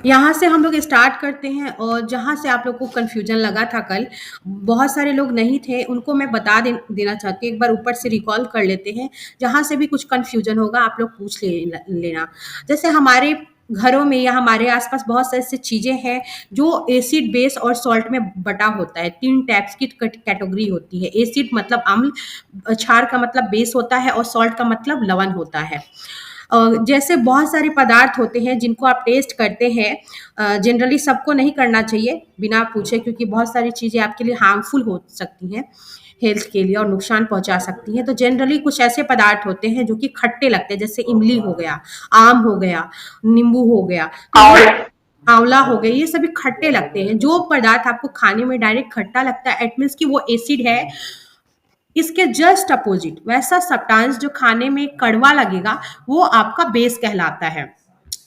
यहाँ से हम लोग स्टार्ट करते हैं और जहाँ से आप लोग को कन्फ्यूजन लगा था कल, बहुत सारे लोग नहीं थे, उनको मैं बता देना चाहती हूँ। एक बार ऊपर से रिकॉल कर लेते हैं, जहाँ से भी कुछ कन्फ्यूजन होगा आप लोग पूछ लेना। जैसे हमारे घरों में या हमारे आसपास बहुत सारी ऐसी चीज़ें हैं जो एसिड, बेस और सॉल्ट में बटा होता है। 3 टाइप्स की कैटेगरी होती है। एसिड मतलब अम्ल, क्षार का मतलब बेस होता है और सॉल्ट का मतलब लवण होता है। जैसे बहुत सारे पदार्थ होते हैं जिनको आप टेस्ट करते हैं, जनरली सबको नहीं करना चाहिए बिना पूछे, क्योंकि बहुत सारी चीज़ें आपके लिए हार्मफुल हो सकती हैं हेल्थ के लिए और नुकसान पहुंचा सकती हैं। तो जनरली कुछ ऐसे पदार्थ होते हैं जो कि खट्टे लगते हैं, जैसे इमली हो गया, आम हो गया, नींबू हो गया, तो ये आंवला हो गया, ये सभी खट्टे लगते हैं। जो पदार्थ आपको खाने में डायरेक्ट खट्टा लगता है, इट मीन्स कि वो एसिड है। इसके जस्ट अपोजिट वैसा सब्सटेंस जो खाने में कड़वा लगेगा, वो आपका बेस कहलाता है।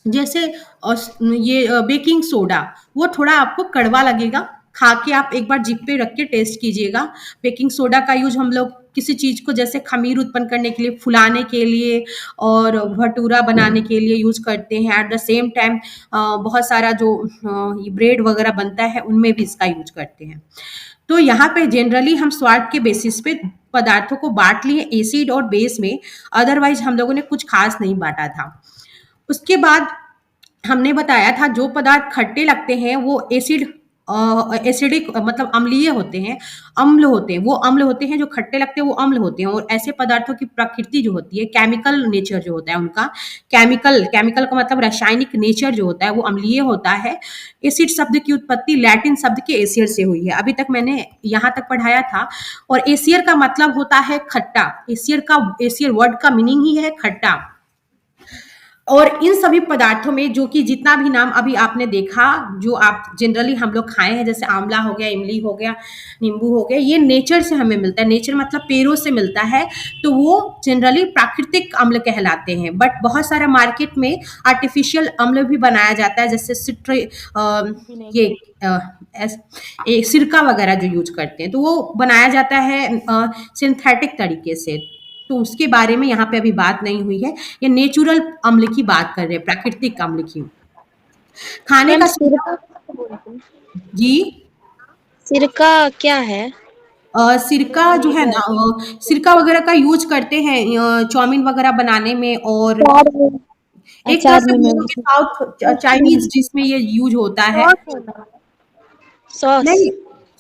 जैसे ये बेकिंग सोडा, वो थोड़ा आपको कड़वा लगेगा, खा के आप एक बार जीभ पे रख के टेस्ट कीजिएगा। बेकिंग सोडा का यूज हम लोग किसी चीज को जैसे खमीर उत्पन्न करने के लिए, फुलाने के लिए और भटूरा बनाने के लिए यूज करते हैं। एट द सेम टाइम बहुत सारा जो ब्रेड वगैरह बनता है उनमें भी इसका यूज करते हैं। तो यहाँ पे जनरली हम स्वाद के बेसिस पे पदार्थों को बांट लिए एसिड और बेस में, अदरवाइज हम लोगों ने कुछ खास नहीं बांटा था। उसके बाद हमने बताया था जो पदार्थ खट्टे लगते हैं वो एसिडिक मतलब अम्लीय होते हैं, अम्ल होते हैं। वो अम्ल होते हैं जो खट्टे लगते हैं, वो अम्ल होते हैं। और ऐसे पदार्थों की प्रकृति जो होती है, केमिकल नेचर जो होता है उनका, केमिकल का मतलब रासायनिक नेचर जो होता है वो अम्लीय होता है। एसिड शब्द की उत्पत्ति लैटिन शब्द के एसियर से हुई है, अभी तक मैंने यहाँ तक पढ़ाया था। और एसियर का मतलब होता है खट्टा। एसियर वर्ड का मीनिंग ही है खट्टा। और इन सभी पदार्थों में जो कि जितना भी नाम अभी आपने देखा, जो आप जनरली हम लोग खाए हैं, जैसे आंवला हो गया, इमली हो गया, नींबू हो गया, ये नेचर से हमें मिलता है। नेचर मतलब पेड़ों से मिलता है, तो वो जनरली प्राकृतिक अम्ल कहलाते हैं। बट बहुत सारा मार्केट में आर्टिफिशियल अम्ल भी बनाया जाता है, जैसे ये सिरका वगैरह जो यूज करते हैं, तो वो बनाया जाता है सिंथेटिक तरीके से। तो उसके बारे में यहाँ पे अभी बात नहीं हुई है। ये नेचुरल अम्ल की बात कर रहे हैं, प्राकृतिक अम्ल की। खाने मैम का सिरका किसको बोलते हैं? जी, सिरका क्या है? सिरका जो है ना, सिरका वगैरह का यूज करते हैं चाउमीन वगैरह बनाने में। और अचार में। एक तरह अचार से में मैम। बोलोगे साउथ चाइनीज डिश में ये यूज होता है। सॉस होना। सॉस। नहीं,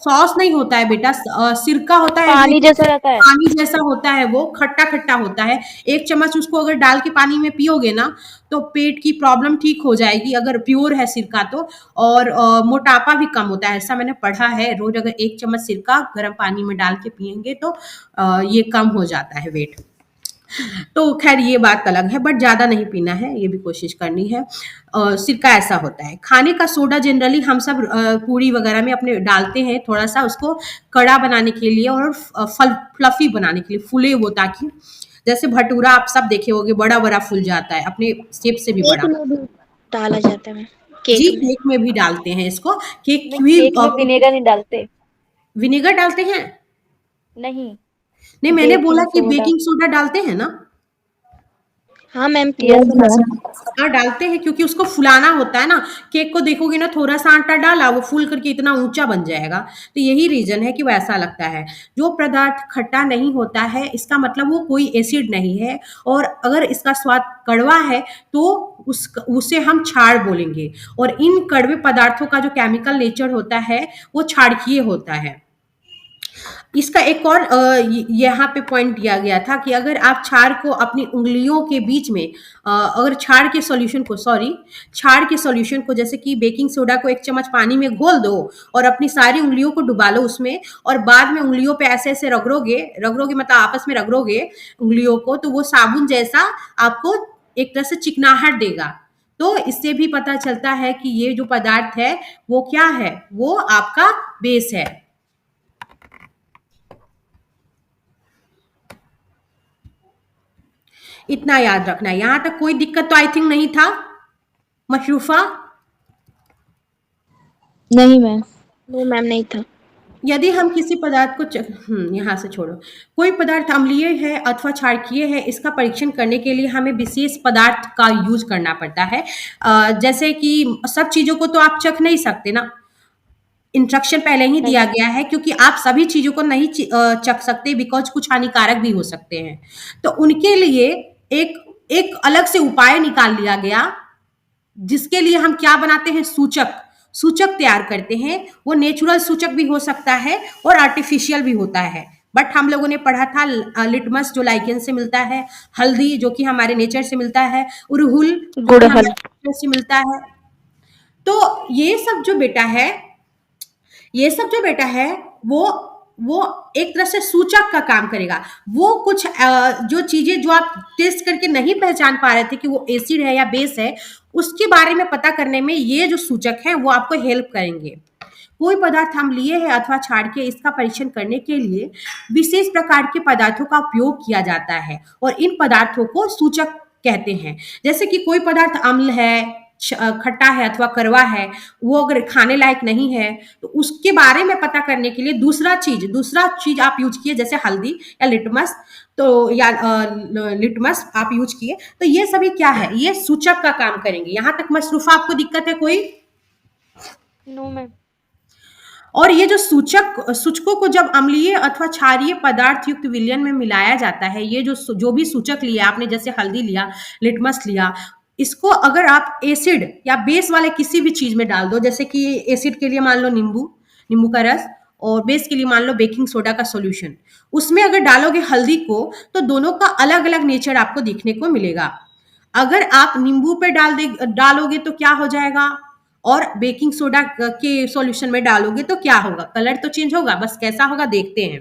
सॉस नहीं होता है बेटा, सिरका होता है जो पानी जैसा रहता है। पानी जैसा होता है, वो खट्टा खट्टा होता है। एक चम्मच उसको अगर डाल के पानी में पियोगे ना, तो पेट की प्रॉब्लम ठीक हो जाएगी, अगर प्योर है सिरका तो। और मोटापा भी कम होता है, ऐसा मैंने पढ़ा है। रोज अगर एक चम्मच सिरका गर्म पानी में डाल के पियेंगे तो ये कम हो जाता है वेट। तो खैर ये बात अलग है, बट ज़्यादा नहीं पीना है, ये भी कोशिश करनी है। सिरका ऐसा होता है। खाने का सोडा जनरली हम सब पूड़ी वगैरह में अपने डालते हैं, थोड़ा सा उसको कड़ा बनाने के लिए और फल फ्लफी बनाने के लिए, फूले वो, ताकि जैसे भटूरा आप सब देखे होंगे, बड़ा बड़ा फूल जाता है अपने शेप से भी केक बड़ा। में भी डाला जाता है मैम। जी, केक में। केक में भी डालते हैं इसको। केक नहीं, भी केक में विनेगर नहीं डालते। विनेगर डालते हैं। नहीं। नहीं, मैंने बोला बेकिंग कि सोडा। बेकिंग सोडा डालते हैं ना। हाँ मैम, यस थोड़ा सा। मैम। हाँ, डालते हैं, क्योंकि उसको फुलाना होता है ना। केक को देखोगे ना, थोड़ा सा आटा डाला, वो फूल करके इतना ऊंचा बन जाएगा। तो यही रीजन है कि वो ऐसा लगता है। जो पदार्थ खट्टा नहीं होता है, इसका मतलब वो कोई एसिड नहीं है। और अगर इसका स्वाद कड़वा है तो उसे हम क्षार बोलेंगे। और इन कड़वे पदार्थों का जो केमिकल नेचर होता है वो क्षारकीय होता है। इसका एक और यहाँ पे पॉइंट दिया गया था कि अगर आप क्षार को अपनी उंगलियों के बीच में, अगर क्षार के सॉल्यूशन को, जैसे कि बेकिंग सोडा को एक चम्मच पानी में घोल दो और अपनी सारी उंगलियों को डुबा लो उसमें, और बाद में उंगलियों पे ऐसे ऐसे रगड़ोगे रगड़ोगे मतलब आपस में रगड़ोगे उंगलियों को, तो वो साबुन जैसा आपको एक तरह से चिकनाहट देगा। तो इससे भी पता चलता है कि ये जो पदार्थ है वो क्या है, वो आपका बेस है। इतना याद रखना है। यहाँ तक कोई दिक्कत तो आई थिंक नहीं था मशरूफा। नहीं मैम। नो मैम, नहीं था। यदि हम किसी पदार्थ को यहाँ से छोड़ो। कोई पदार्थ अम्लीय है अथवा क्षारकीय है, इसका परीक्षण करने के लिए हमें विशेष पदार्थ का यूज़ करना पड़ता है। जैसे कि सब चीज़ों को तो आप चख नहीं सकते ना, इंस्ट्रक्शन पहले ही नहीं। दिया गया है, क्योंकि आप सभी चीज़ों को नहीं चख सकते, बिकॉज़ कुछ हानिकारक भी हो सकते हैं। तो उनके लिए एक एक अलग से उपाय निकाल लिया गया, जिसके लिए हम क्या बनाते हैं, सूचक। सूचक तैयार करते हैं। वो नेचुरल सूचक भी हो सकता है और आर्टिफिशियल भी होता है। बट हम लोगों ने पढ़ा था लिटमस जो लाइकेन से मिलता है, हल्दी जो कि हमारे नेचर से मिलता है, उरहुल जो कि गुड़हल। हमारे नेचर से मिलता है। तो ये सब जो बेटा है वो वो एक तरह से सूचक का काम करेगा। वो कुछ जो चीजें जो आप टेस्ट करके नहीं पहचान पा रहे थे कि वो एसिड है या बेस है, उसके बारे में पता करने में ये जो सूचक है वो आपको हेल्प करेंगे। कोई पदार्थ अम्लीय है अथवा क्षारकीय, इसका परीक्षण करने के लिए विशेष प्रकार के पदार्थों का उपयोग किया जाता है और इन पदार्थों को सूचक कहते हैं। जैसे कि कोई पदार्थ अम्ल है, खट्टा है अथवा कड़वा है, वो अगर खाने लायक नहीं है, तो उसके बारे में पता करने के लिए दूसरा चीज आप यूज किए, जैसे हल्दी या लिटमस, तो या लिटमस आप यूज किए, तो ये सभी क्या है, ये सूचक का काम करेंगे। यहाँ तक मशरूफा आपको दिक्कत है कोई? No ma'am. और ये जो सूचकों को जब अम्लीय अथवा क्षारीय पदार्थ युक्त विलयन में मिलाया जाता है, ये जो भी सूचक लिया आपने, जैसे हल्दी लिया, लिटमस लिया, इसको अगर आप एसिड या बेस वाले किसी भी चीज में डाल दो, जैसे कि एसिड के लिए मान लो नींबू का रस, और बेस के लिए मान लो बेकिंग सोडा का सॉल्यूशन, उसमें अगर डालोगे हल्दी को, तो दोनों का अलग अलग नेचर आपको देखने को मिलेगा। अगर आप नींबू पे डालोगे तो क्या हो जाएगा, और बेकिंग सोडा के सॉल्यूशन में डालोगे तो क्या होगा, कलर तो चेंज होगा, बस कैसा होगा देखते हैं।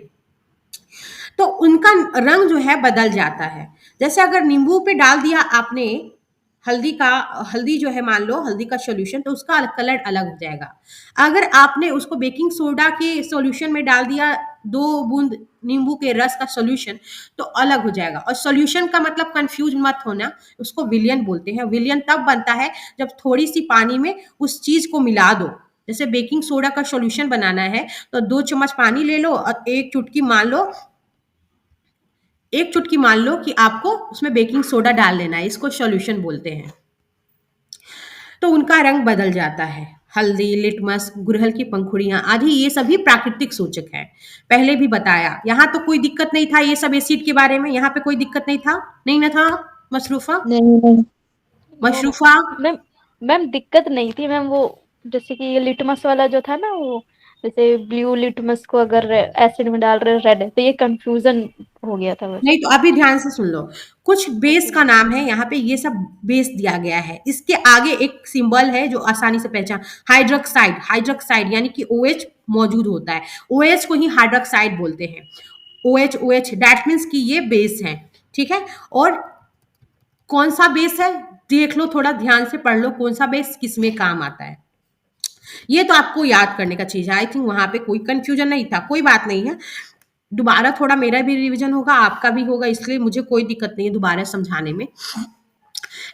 तो उनका रंग जो है बदल जाता है। जैसे अगर नींबू पे डाल दिया आपने हल्दी जो है, मान लो हल्दी का सॉल्यूशन, तो उसका कलर अलग हो जाएगा। अगर आपने उसको बेकिंग सोडा के सॉल्यूशन में डाल दिया, 2 बूंद नींबू के रस का सॉल्यूशन, तो अलग हो जाएगा। और सॉल्यूशन का मतलब कंफ्यूज मत होना, उसको विलयन बोलते हैं। विलयन तब बनता है जब थोड़ी सी पानी में उस चीज को मिला दो। जैसे बेकिंग सोडा का सॉल्यूशन बनाना है, तो 2 चम्मच पानी ले लो और एक चुटकी मान लो कि आपको उसमें बेकिंग सोडा डाल लेना है, इसको सॉल्यूशन बोलते हैं। तो उनका रंग बदल जाता है। हल्दी, लिटमस, गुड़हल की पंखुड़ियां आदि, ये सभी प्राकृतिक सूचक है। पहले भी बताया, यहाँ तो कोई दिक्कत नहीं था, ये सब एसिड के बारे में यहाँ पे कोई दिक्कत नहीं था, नहीं ना था मशरूफा? नहीं नहीं। No मशरूफा ma'am. मैम दिक्कत नहीं थी मैम, वो जैसे कि ये लिटमस वाला जो था ना, वो जैसे ब्लू लिटमस को अगर एसिड में डाल रहे रेड, तो ये कंफ्यूजन हो गया था बस। नहीं, तो अभी ध्यान से सुन लो। कुछ बेस ओके। का नाम है, यहाँ पे ये सब बेस दिया गया है। इसके आगे एक सिंबल है जो आसानी से पहचान, हाइड्रोक्साइड यानी कि OH मौजूद होता है। OH को ही हाइड्रोक्साइड बोलते हैं। OH दैट मीन्स कि ये बेस है। ठीक है। और कौन सा बेस है, देख लो, थोड़ा ध्यान से पढ़ लो, कौन सा बेस किस में काम आता है। ये तो आपको याद करने का चीज है। आई थिंक वहां पे कोई कंफ्यूजन नहीं था, कोई बात नहीं है। दोबारा थोड़ा मेरा भी रिवीजन होगा, आपका भी होगा, इसलिए मुझे कोई दिक्कत नहीं है दोबारा समझाने में।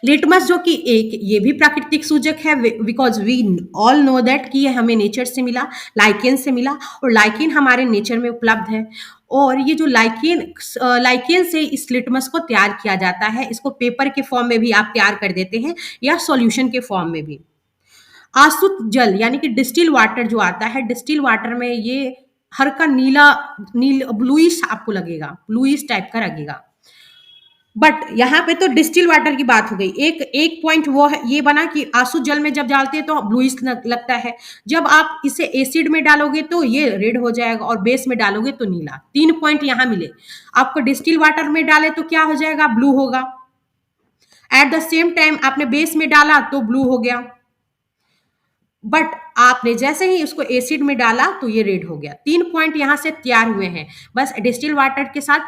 लिटमस जो कि एक ये भी प्राकृतिक सूचक है, because we all know that कि ये हमें नेचर से मिला, लाइकेन से मिला, और लाइकेन हमारे नेचर में उपलब्ध है। और ये जो लाइकेन से इस लिटमस को तैयार किया जाता है, इसको पेपर के फॉर्म में भी आप तैयार कर देते हैं या सॉल्यूशन के फॉर्म में भी। आसुत जल यानी कि डिस्टिल वाटर जो आता है, डिस्टिल वाटर में ये हल्का ब्लूइश आपको लगेगा, ब्लूइश टाइप का लगेगा। बट यहाँ पे तो डिस्टिल वाटर की बात हो गई। एक पॉइंट वो है, ये बना कि आंसू जल में जब डालते हैं तो ब्लूइश लगता है, जब आप इसे एसिड में डालोगे तो ये रेड हो जाएगा, और बेस में डालोगे तो नीला। 3 पॉइंट यहाँ मिले। आपको डिस्टिल वाटर में डाले तो क्या हो जाएगा, ब्लू होगा। एट द सेम टाइम आपने बेस में डाला तो ब्लू हो गया। बट आपने जैसे ही उसको एसिड में डाला तो ये रेड हो गया। 3 पॉइंट यहाँ से तैयार हुए हैं। बस डिस्टिल वाटर के साथ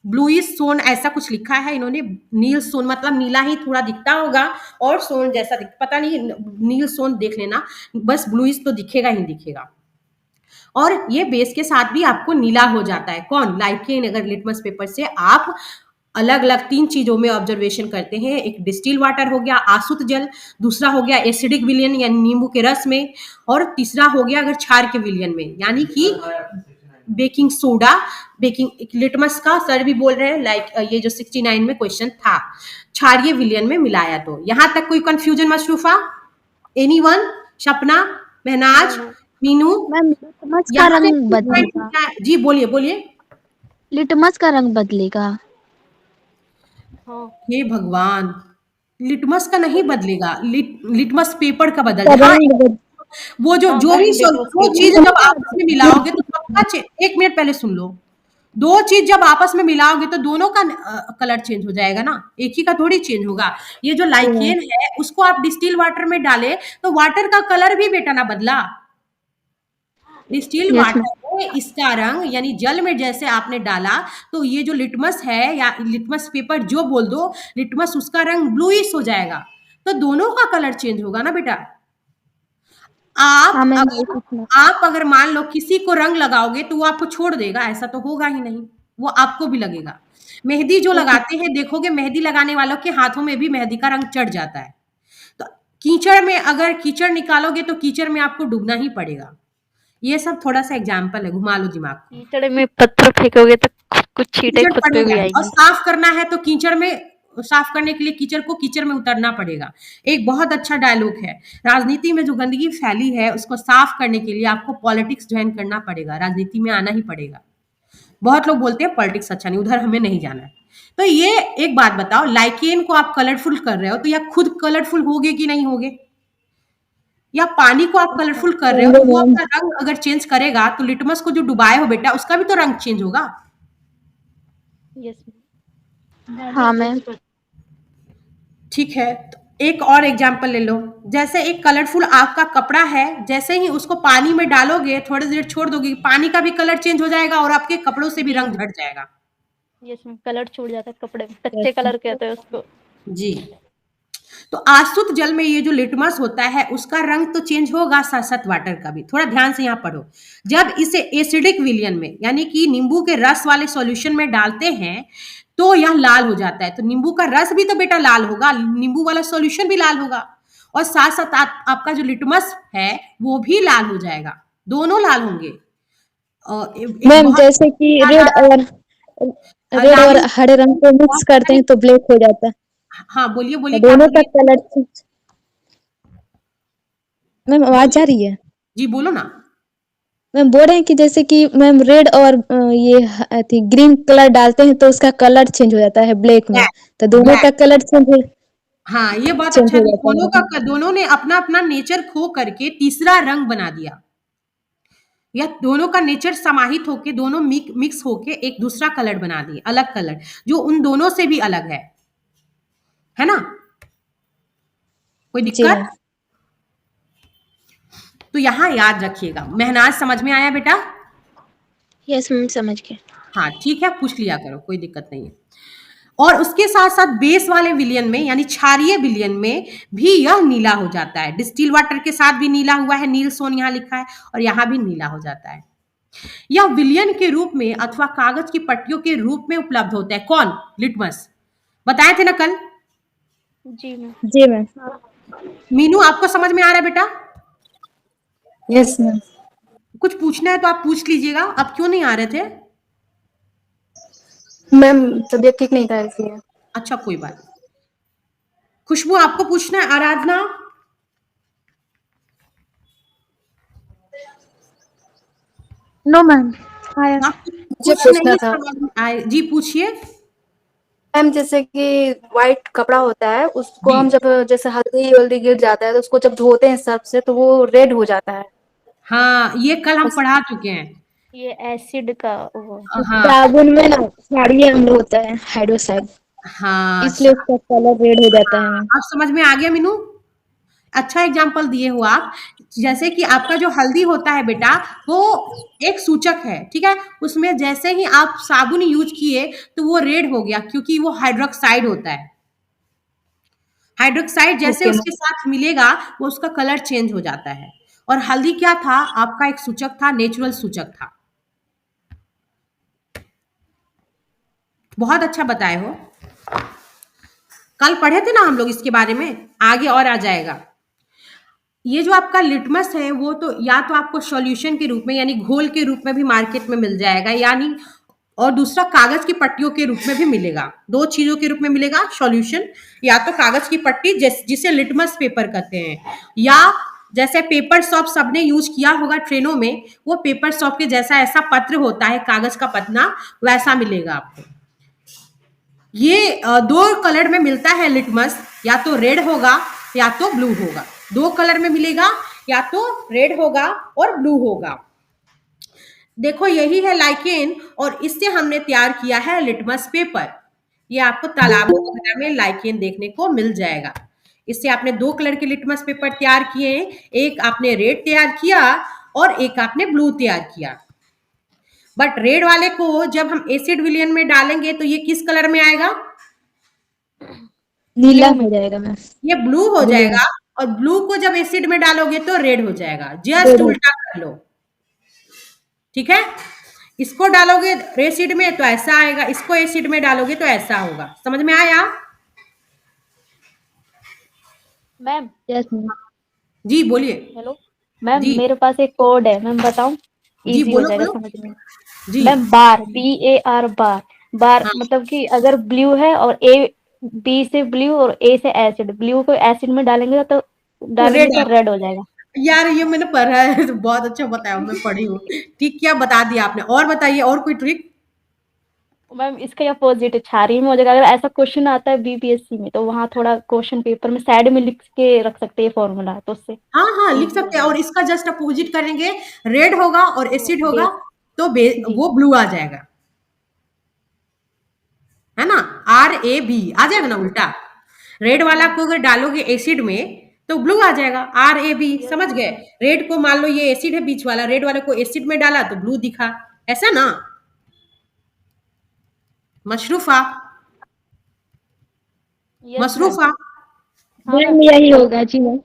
ब्लूइश सोन ऐसा कुछ लिखा है इन्होंने, नील सोन मतलब नीला ही थोड़ा दिखता होगा, और सोन जैसा पता नहीं, नील सोन देख लेना, बस ब्लूइश तो दिखेगा ही दिखेगा। और ये बेस के साथ भी आपको नीला हो जाता है। कौन, लाइकेन। अगर लिटमस पेपर से आप अलग अलग 3 चीजों में ऑब्जर्वेशन करते हैं। एक डिस्टिल वाटर हो गया, आसुत जल, दूसरा हो गया एसिडिक विलयन यानी नींबू के रस में, और तीसरा हो गया अगर क्षार के विलयन में यानी कि बेकिंग सोडा, बेकिंग लिटमस का सर भी बोल रहे हैं लाइक ये जो 69 में क्वेश्चन था, क्षारीय विलयन में मिलाया। तो यहां तक कोई confusion Mashrufa? Anyone? Sapna, Mahnaz, no. Meenu? Ma'am litmus का यहाँ से रंग बदलेगा। जी बोलिए बोलिए। लिटमस का रंग बदलेगा। हाँ। हे भगवान, लिटमस का नहीं बदलेगा, लिटमस पेपर का बदल का जाए। हाँ, रंग वो जो हाँ, जो भी लिटमस दो पेपर। चीज जब आपस में मिलाओगे तो पक्का एक मिनट पहले सुन लो, दो चीज जब आपस में मिलाओगे तो दोनों का कलर चेंज हो जाएगा ना, एक ही का थोड़ी चेंज होगा। ये जो लाइकेन है उसको आप डिस्टिल वाटर में डाले तो वाटर का कलर भी बेटा ना बदला। Distil yes ma'am. वाटर में इसका रंग यानी जल में जैसे आपने डाला तो ये जो लिटमस है या लिटमस पेपर जो बोल दो, लिटमस उसका रंग ब्लूइश हो जाएगा, तो दोनों का कलर चेंज होगा ना बेटा। हाँ आप मैम वही अगर पूछना। आप अगर मान लो किसी को रंग लगाओगे तो वो आपको छोड़ देगा, ऐसा तो होगा ही नहीं, वो आपको भी लगेगा। मेहंदी जो लगाते हैं देखोगे, मेहंदी लगाने वालों के हाथों में भी मेहंदी का रंग चढ़ जाता है। तो कीचड़ में अगर कीचड़ निकालोगे तो कीचड़ में आपको डूबना ही पड़ेगा। ये सब थोड़ा सा एग्जाम्पल है, घुमा लो दिमाग को। कीचड़ में पत्थर फेंकोगे तो कुछ छींटे कीचड़ खुद पे पड़ेगा भी और आएंगी। साफ करना है तो कीचड़ में, साफ करने के लिए कीचड़ को कीचड़ में उतरना पड़ेगा। एक बहुत अच्छा डायलॉग है, राजनीति में जो गंदगी फैली है उसको साफ करने के लिए आपको पॉलिटिक्स ज्वाइन करना पड़ेगा, राजनीति में आना ही पड़ेगा। बहुत लोग बोलते हैं पॉलिटिक्स अच्छा नहीं, उधर हमें नहीं जाना है। तो ये एक बात बताओ, लाइकेन को आप कलरफुल कर रहे हो तो या खुद कलरफुल होगे कि नहीं होगे, या पानी को आप कलरफुल कर रहे हो तो वो अपना रंग अगर चेंज करेगा तो लिटमस को जो डुबाए हो बेटा उसका भी तो रंग चेंज होगा। यस। हाँ मैम। ठीक है, तो एक और एग्जाम्पल ले लो। जैसे एक कलरफुल आपका कपड़ा है, जैसे ही उसको पानी में डालोगे थोड़ी देर छोड़ दोगे, पानी का भी कलर चेंज हो जाएगा और आपके कपड़ों से भी रंग झड़ जाएगा। यस मैम, कलर छूट जाता है कपड़े में, कच्चे कलर कहते हैं उसको। जी, तो आसुत जल में ये जो लिटमस होता है उसका रंग तो चेंज होगा, साथ साथ वाटर का भी। थोड़ा ध्यान से यहाँ पढ़ो। जब इसे एसिडिक विलियन में यानी कि नींबू के रस वाले सॉल्यूशन में डालते हैं तो यह लाल हो जाता है। तो नींबू का रस भी तो बेटा लाल होगा, नींबू वाला सॉल्यूशन भी लाल होगा, और साथ साथ आपका जो लिटमस है वो भी लाल हो जाएगा, दोनों लाल होंगे। एक मैम बहुत जैसे कि रेड और लाल, हरे रंग को मिक्स करते हैं तो ब्लैक हो जाता है। हाँ बोलिए बोलिए, क्या दोनों का बोलिए? कलर। मैम आवाज आ रही है? जी बोलो ना। मैम बोल रहे हैं कि जैसे कि मैम रेड और ये थी ग्रीन कलर डालते हैं तो उसका कलर चेंज हो जाता है ब्लैक में, ब्लैक, तो दोनों का ब्लैक। कलर हाँ, ये बात चेंज अच्छा हो की जाता है। दोनों ने अपना अपना नेचर खो करके तीसरा रंग बना दिया, या दोनों का नेचर समाहित होके दोनों मिक्स होके एक दूसरा कलर बना दिए, अलग कलर जो उन दोनों से भी अलग है ना? कोई जी दिक्कत? मैम। तो यहाँ याद रखिएगा। मेहनाज समझ में आया बेटा? यस मैम समझ गए। हाँ ठीक है, पूछ लिया करो, कोई दिक्कत नहीं है। और उसके साथ साथ बेस वाले विलियन में यानी क्षारीय विलियन में भी यह नीला हो जाता है। डिस्टिल वाटर के साथ भी नीला हुआ है, नील सोन यहाँ लिखा है, और यहाँ भी नीला हो जाता है। यह विलियन के रूप में अथवा कागज की पट्टियों के रूप में उपलब्ध होता है। कौन? लिटमस। बताए थे ना कल? जी मैम। जी मैम। मीनू आपको समझ में आ रहा है बेटा? Yes ma'am. कुछ पूछना है तो आप पूछ लीजिएगा। अब क्यों नहीं आ रहे थे? मैम तबीयत ठीक नहीं था इसलिए। अच्छा कोई बात नहीं। खुशबू आपको पूछना है? आराधना? No ma'am. आया। मुझे कुछ पूछना नहीं था समझ में आए जी, पूछिए। मैम, जैसे कि व्हाइट कपड़ा होता है उसको जी हम जब जैसे हल्दी वल्दी गिर जाता है तो उसको जब धोते हैं सर्फ से तो वो रेड हो जाता है। हाँ, ये कल हम उस पढ़ा चुके हैं। ये एसिड का वो। हाँ साबुन में ना क्षारीय अम्ल होता है हाइड्रोक्साइड, हाँ, इसलिए उसका कलर रेड हो जाता है मैम। अब समझ में आ गया मीनू? अच्छा एग्जाम्पल दिए हो आप। जैसे कि आपका जो हल्दी होता है बेटा वो एक सूचक है, ठीक है, उसमें जैसे ही आप साबुन यूज किए तो वो रेड हो गया क्योंकि वो हाइड्रोक्साइड होता है। हाइड्रोक्साइड जैसे ओके उसके मैम। साथ मिलेगा वो उसका कलर चेंज हो जाता है। और हल्दी क्या था? आपका एक सूचक था, नेचुरल सूचक था। बहुत अच्छा बताए हो। कल पढ़े थे ना हम लोग इसके बारे में, आगे और आ जाएगा। ये जो आपका लिटमस है वो तो या तो आपको सॉल्यूशन के रूप में यानी घोल के रूप में भी मार्केट में मिल जाएगा, यानी और दूसरा कागज की पट्टियों के रूप में भी मिलेगा। दो चीजों के रूप में मिलेगा सॉल्यूशन, या तो कागज की पट्टी जिसे लिटमस पेपर कहते हैं, या जैसे पेपर सॉप सबने यूज किया होगा ट्रेनों में, वो पेपर सॉप के जैसा ऐसा पत्र होता है, कागज का पन्ना, वैसा मिलेगा आपको। ये दो कलर में मिलता है लिटमस, या तो रेड होगा या तो ब्लू होगा। दो कलर में मिलेगा, या तो रेड होगा और ब्लू होगा। देखो यही है लाइकेन, और इससे हमने तैयार किया है लिटमस पेपर। ये आपको तालाबों वगैरह में लाइकेन देखने को मिल जाएगा। इससे आपने दो कलर के लिटमस पेपर तैयार किए, एक आपने रेड तैयार किया और एक आपने ब्लू तैयार किया। बट रेड वाले को जब हम एसिड विलियन में डालेंगे तो ये किस कलर में आएगा? नीला हो जाएगा मैम। ये ब्लू हो ब्लू। जाएगा, और ब्लू को जब एसिड में डालोगे तो रेड हो जाएगा। Just red. उल्टा कर लो, ठीक है। इसको डालोगे एसिड में तो ऐसा आएगा, इसको एसिड में डालोगे तो ऐसा होगा। समझ में आया? Ma'am yes ma'am. जी बोलिए। हेलो मैम, जी मेरे पास एक कोड है, मैम बताऊं? जी, इजी हो बोलो जाएगा बोलो। समझने में। जी मैम बार, BAR बार, बार हाँ, मतलब कि अगर ब्लू है और B से ब्लू और A से एसिड, ब्लू को एसिड में डालेंगे तो रेड रेड हो जाएगा। यार ये मैंने पढ़ा है तो बहुत अच्छा बताया, मैं पढ़ी हूँ। ठीक, क्या बता दिया आपने। और बताइए, और कोई ट्रिक? मैम इसका अपोजिट क्षारीय में हो जाएगा। अगर ऐसा क्वेश्चन आता है BPSC में तो वहाँ थोड़ा क्वेश्चन पेपर में साइड में लिख के रख सकते हैं फॉर्मूला, तो उससे हाँ हाँ, लिख इजी हो सकते हैं। और जाएगा। इसका जस्ट अपोजिट करेंगे, रेड होगा और एसिड होगा बेस तो जी वो ब्लू आ जाएगा, है ना। RAB आ जाएगा ना उल्टा। रेड वाला को अगर डालोगे एसिड में तो ब्लू आ जाएगा, RAB। समझ गए? रेड को मान लो ये एसिड है बीच वाला, रेड वाले को एसिड में डाला तो ब्लू दिखा, ऐसा ना। मशरूफा, यस मैम। मशरूफा। हाँ मैम मैम। यही होगा जी मैम।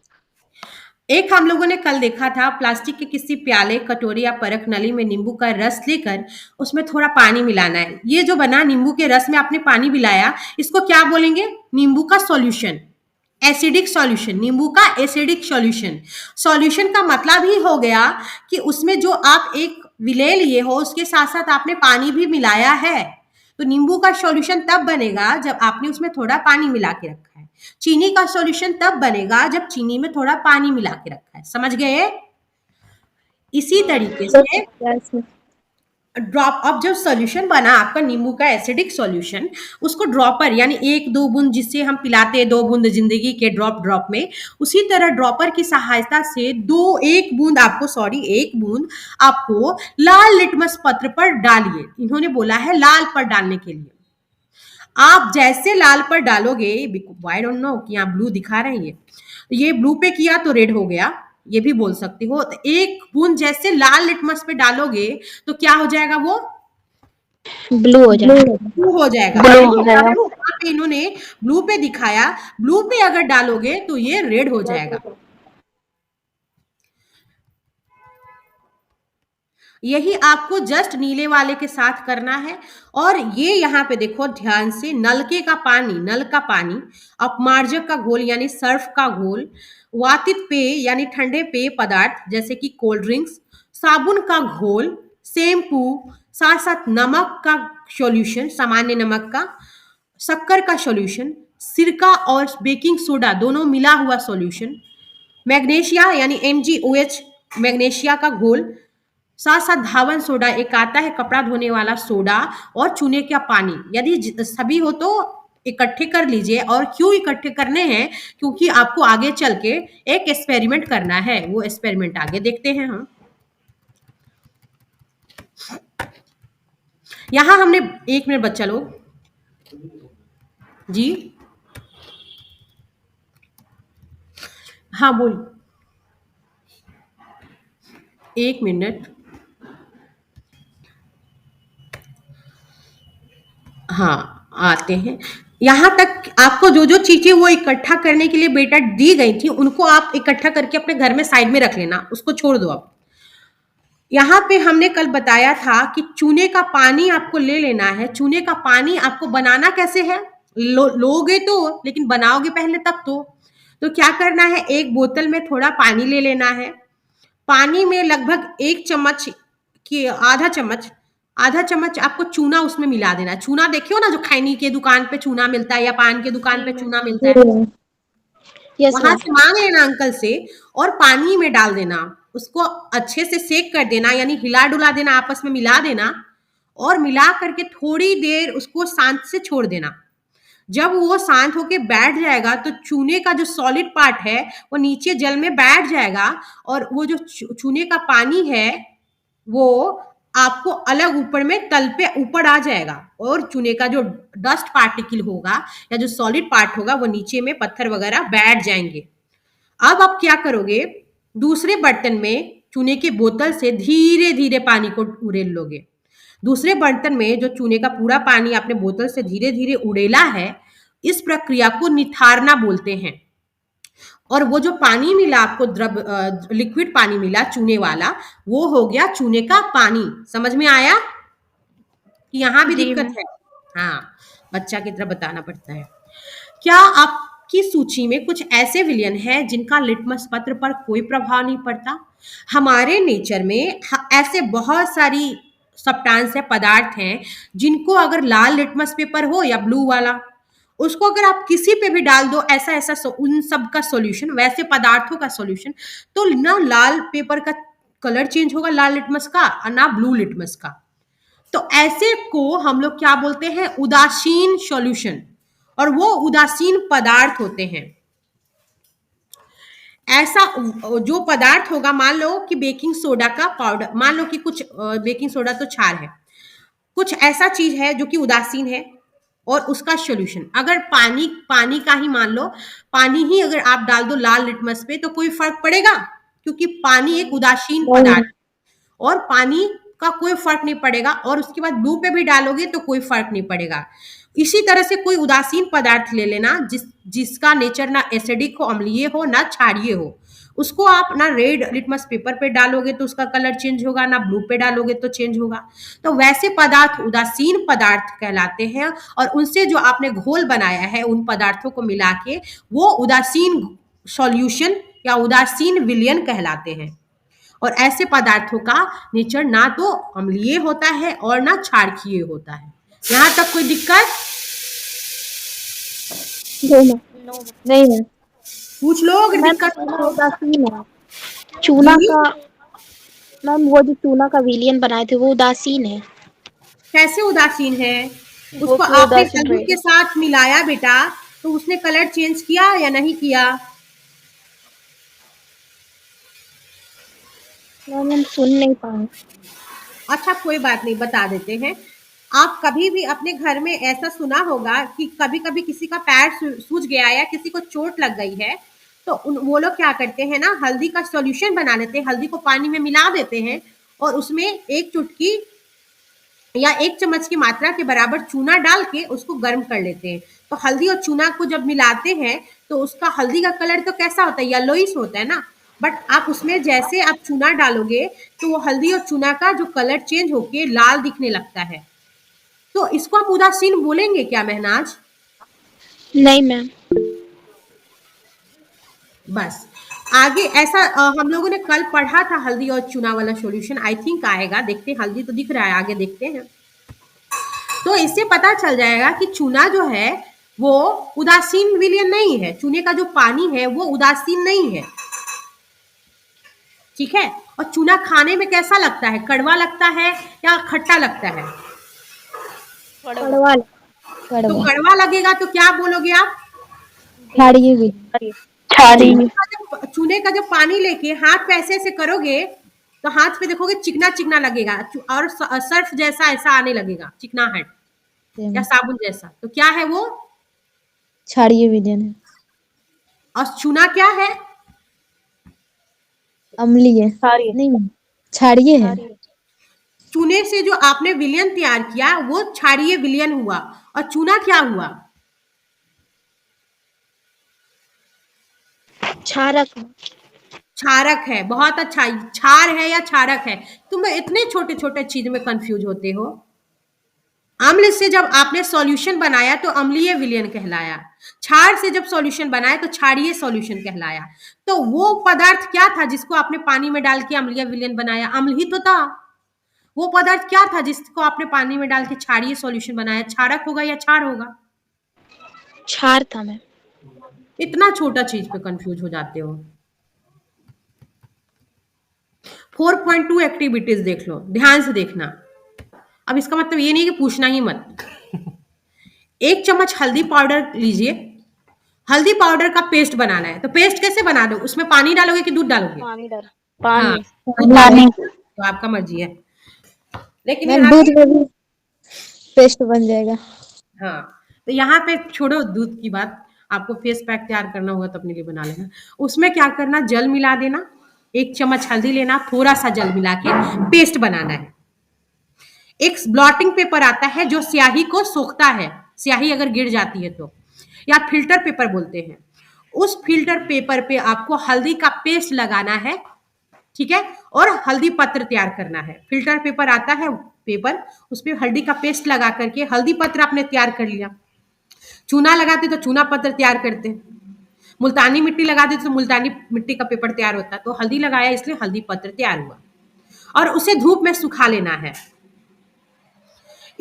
एक हम लोगों ने कल देखा था, प्लास्टिक के किसी प्याले, कटोरी या परख नली में नींबू का रस लेकर उसमें थोड़ा पानी मिलाना है। ये जो बना नींबू के रस में आपने पानी मिलाया, इसको क्या बोलेंगे? नींबू का सॉल्यूशन, एसिडिक सॉल्यूशन। नींबू का एसिडिक सॉल्यूशन। सॉल्यूशन का मतलब ही हो गया कि उसमें जो आप एक विलेय लिए हो उसके साथ साथ आपने पानी भी मिलाया है। तो नींबू का सॉल्यूशन तब बनेगा जब आपने उसमें थोड़ा पानी मिला के रखा है। चीनी का सॉल्यूशन तब बनेगा जब चीनी में थोड़ा पानी मिला के रखा है। समझ गए? इसी तरीके से यस मैम। ड्रॉप, अब जब सॉल्यूशन बना आपका नींबू का एसिडिक सॉल्यूशन, उसको ड्रॉपर यानी एक दो बूंद जिससे हम पिलाते हैं, दो बूंद जिंदगी के ड्रॉप ड्रॉप में, उसी तरह ड्रॉपर की सहायता से एक बूंद आपको लाल लिटमस पत्र पर डालिए। इन्होंने बोला है लाल पर डालने के लिए। आप जैसे लाल पर डालोगे, आई डोंट नो कि यहाँ ब्लू दिखा रहे हैं, ये ब्लू पे किया तो रेड हो गया, ये भी बोल सकती हो। तो एक बूंद जैसे लाल लिटमस पे डालोगे तो क्या हो जाएगा? वो ब्लू हो जाएगा। ब्लू हो जाएगा। ब्लू और हो जाएगा। यहाँ पे इन्होंने ब्लू पे दिखाया, ब्लू पे अगर डालोगे तो ये रेड हो जाएगा। यही आपको जस्ट नीले वाले के साथ करना है। और ये यहाँ पे देखो ध्यान से, नलके का पानी, नल का पानी, अपमार्जक का घोल यानी सर्फ का घोल, वातित पेय यानी ठंडे पेय पदार्थ जैसे कि कोल्ड ड्रिंक्स, साबुन का घोल, शैम्पू, साथ साथ नमक का सॉल्यूशन, सामान्य नमक का, शक्कर का सॉल्यूशन, सिरका और बेकिंग सोडा दोनों मिला हुआ सॉल्यूशन, मैग्नीशिया यानी MgOH मैग्नीशिया का घोल, साथ साथ धावन सोडा, एक आता है कपड़ा धोने वाला सोडा, और चूने का पानी। यदि सभी हो तो इकट्ठे कर लीजिए। और क्यों इकट्ठे करने हैं? क्योंकि आपको आगे चल के एक एक्सपेरिमेंट करना है। वो एक्सपेरिमेंट आगे देखते हैं हम। यहां हमने, एक मिनट बच्चा लोग जी, हाँ बोल, एक मिनट। हाँ आते हैं। यहाँ तक आपको जो जो चीजें वो इकट्ठा करने के लिए बेटा दी गई थी, उनको आप इकट्ठा करके अपने घर में साइड में रख लेना, उसको छोड़ दो अब। यहाँ पे हमने कल बताया था कि चूने का पानी आपको ले लेना है। चूने का पानी आपको बनाना कैसे है? लोगे तो, लेकिन बनाओगे पहले तब तो क्या करना है, एक बोतल में थोड़ा पानी ले लेना है। पानी में लगभग 1 चम्मच की आधा चम्मच आपको चूना उसमें मिला देना है। चूना देखे हो ना, जो खैनी के दुकान पे चूना मिलता है या पान के दुकान जी पे मैम। चूना मिलता है, यस वहां मैम। से मांग लेना अंकल से और पानी में डाल देना। उसको अच्छे से सेक कर देना, यानी हिला डुला देना, आपस में मिला देना और मिला करके थोड़ी देर उसको शांत से छोड़ देना। जब वो शांत होके बैठ जाएगा तो चूने का जो सॉलिड पार्ट है वो नीचे जल में बैठ जाएगा और वो जो चूने का पानी है वो आपको अलग ऊपर में तल पे ऊपर आ जाएगा और चूने का जो डस्ट पार्टिकल होगा या जो सॉलिड पार्ट होगा वो नीचे में पत्थर वगैरह बैठ जाएंगे। अब आप क्या करोगे, दूसरे बर्तन में चूने की बोतल से धीरे धीरे पानी को उड़ेल लोगे। दूसरे बर्तन में जो चूने का पूरा पानी आपने बोतल से धीरे धीरे उड़ेला है, इस प्रक्रिया को निथारना बोलते हैं। और वो जो पानी मिला आपको, लिक्विड पानी मिला चूने वाला, वो हो गया चूने का पानी। समझ में आया कि यहाँ भी जी दिक्कत मैम। है? हाँ, बच्चा की तरह बताना पड़ता है। क्या आपकी सूची में कुछ ऐसे विलयन हैं जिनका लिटमस पत्र पर कोई प्रभाव नहीं पड़ता? हमारे नेचर में ऐसे बहुत सारी सब्सटेंस है, पदार्थ हैं, जिनको अगर लाल लिटमस पेपर हो या ब्लू वाला, उसको अगर आप किसी पे भी डाल दो, उन सब का सॉल्यूशन, वैसे पदार्थों का सॉल्यूशन, तो ना लाल पेपर का कलर चेंज होगा लाल लिटमस का और ना ब्लू लिटमस का। तो ऐसे को हम लोग क्या बोलते हैं, उदासीन सॉल्यूशन, और वो उदासीन पदार्थ होते हैं। ऐसा जो पदार्थ होगा, मान लो कि बेकिंग सोडा का पाउडर, मान लो कि कुछ बेकिंग सोडा तो क्षार है, कुछ ऐसा चीज है जो कि उदासीन है और उसका सॉल्यूशन, अगर पानी पानी का ही मान लो, पानी ही अगर आप डाल दो लाल लिटमस पे तो कोई फर्क पड़ेगा? क्योंकि पानी एक उदासीन नहीं। पदार्थ और पानी का कोई फर्क नहीं पड़ेगा, और उसके बाद ब्लू पे भी डालोगे तो कोई फर्क नहीं पड़ेगा। इसी तरह से कोई उदासीन पदार्थ ले लेना जिसका नेचर ना एसिडिक हो, अम्लीय हो, ना क्षारीय हो, उसको आप ना रेड लिटमस पेपर पे डालोगे तो उसका कलर चेंज होगा, ना ब्लू पे डालोगे तो चेंज होगा। तो वैसे पदार्थ उदासीन पदार्थ कहलाते हैं और उनसे जो आपने घोल बनाया है उन पदार्थों को मिला के वो उदासीन सॉल्यूशन या उदासीन विलयन कहलाते हैं। और ऐसे पदार्थों का नेचर ना तो अम्लीय होता है और ना क्षारकीय होता है। यहाँ तक कोई दिक्कत? नहीं मैम। No ma'am. नहीं मैम। पूछ लो अगर मैम दिक्कत चूना हो। उदासीन है। चूना जी, का मैम, वो जो चूना का विलियन बनाए थे वो उदासीन है। कैसे उदासीन है? वो उसको क्यों आपने उदासीन हल्दी के रहेगा? साथ मिलाया बेटा, तो उसने कलर चेंज किया या नहीं किया? मैम हम सुन नहीं पाए। अच्छा कोई बात नहीं, बता देते हैं। आप कभी भी अपने घर में ऐसा सुना होगा कि कभी कभी किसी का पैर सूज गया या किसी को चोट लग गई है, तो वो लोग क्या करते हैं ना, हल्दी का सॉल्यूशन बना लेते हैं, हल्दी को पानी में मिला देते हैं और उसमें एक चुटकी या 1 चम्मच की मात्रा के बराबर चूना डाल के उसको गर्म कर लेते हैं। तो हल्दी और चूना को जब मिलाते हैं तो उसका हल्दी का कलर तो कैसा होता है, येलोइश होता है ना, बट आप उसमें जैसे आप चूना डालोगे तो वो हल्दी और चूना का जो कलर चेंज होके लाल दिखने लगता है। तो इसको आप उदासीन बोलेंगे क्या महनाज? नहीं मैम। बस आगे ऐसा हम लोगों ने कल पढ़ा था हल्दी और चूना वाला सॉल्यूशन, आई थिंक आएगा, देखते हैं, हल्दी तो दिख रहा है, आगे देखते हैं। तो इससे पता चल जाएगा कि चूना जो है वो उदासीन विलयन नहीं है, चूने का जो पानी है वो उदासीन नहीं है, ठीक है। और चूना खाने में कैसा लगता है, कड़वा लगता है या खट्टा लगता है? कड़वा। तो कड़वा। कड़वा लगेगा तो क्या बोलोगे आप? क्षारीय भी। क्षारीय। चूने का जब पानी लेके हाथ पे ऐसे ऐसे करोगे तो हाथ पे देखोगे चिकना चिकना लगेगा और सर्फ जैसा ऐसा आने लगेगा, चिकनाहट या साबुन जैसा, तो क्या है वो? क्षारीय विलयन है। और चूना क्या है? अम्लीय। क्षारीय। नहीं मैम, क्षारीय है। क्षारीय। चूने से जो आपने विलयन तैयार किया वो क्षारीय विलयन हुआ, और चूना क्या हुआ? क्षारक। क्षारक है। बहुत अच्छा, क्षार है या क्षारक है? तुम इतने छोटे छोटे चीज में कंफ्यूज होते हो। अम्ल से जब आपने सॉल्यूशन बनाया तो अम्लीय विलयन कहलाया। क्षार से जब सॉल्यूशन बनाया तो क्षारीय सॉल्यूशन कहलाया। तो वो पदार्थ क्या था जिसको आपने पानी में डाल के अम्लीय विलयन बनाया? अम्ल ही तो था। वो पदार्थ क्या था जिसको आपने पानी में डाल के क्षारीय सॉल्यूशन बनाया? क्षारक होगा या क्षार होगा? क्षार था मैम। इतना छोटा चीज पे कंफ्यूज हो जाते हो। 4.2 एक्टिविटीज देख लो, ध्यान से देखना। अब इसका मतलब ये नहीं कि पूछना ही मत। 1 चम्मच हल्दी पाउडर लीजिए। हल्दी पाउडर का पेस्ट बनाना है, तो पेस्ट कैसे बना दो? उसमें पानी डालोगे कि दूध डालोगे? पानी डाल हाँ, पानी। दूध डालोगे तो आपका मर्जी है। लेकिन मैम यहाँ दूध पे में भी पेस्ट बन जाएगा। हाँ, तो यहाँ पे छोड़ो दूध की बात, आपको फेस पैक तैयार करना होगा तो अपने लिए बना लेना। उसमें क्या करना, जल मिला देना, 1 चम्मच हल्दी लेना, थोड़ा सा जल मिला के पेस्ट बनाना है। एक ब्लॉटिंग पेपर आता है जो स्याही को सोखता है, स्याही अगर गिर जाती है तो, या फिल्टर पेपर बोलते हैं। उस फिल्टर पेपर पे आपको हल्दी का पेस्ट लगाना है, ठीक है, और हल्दी पत्र तैयार करना है। फिल्टर पेपर आता है पेपर, उस पे हल्दी का पेस्ट लगा करके हल्दी पत्र आपने तैयार कर लिया। चूना लगाते तो चूना पत्र तैयार करते, मुल्तानी मिट्टी लगाते तो मुल्तानी मिट्टी का पेपर तैयार होता। तो हल्दी लगाया इसलिए हल्दी पत्र तैयार हुआ, और उसे धूप में सुखा लेना है।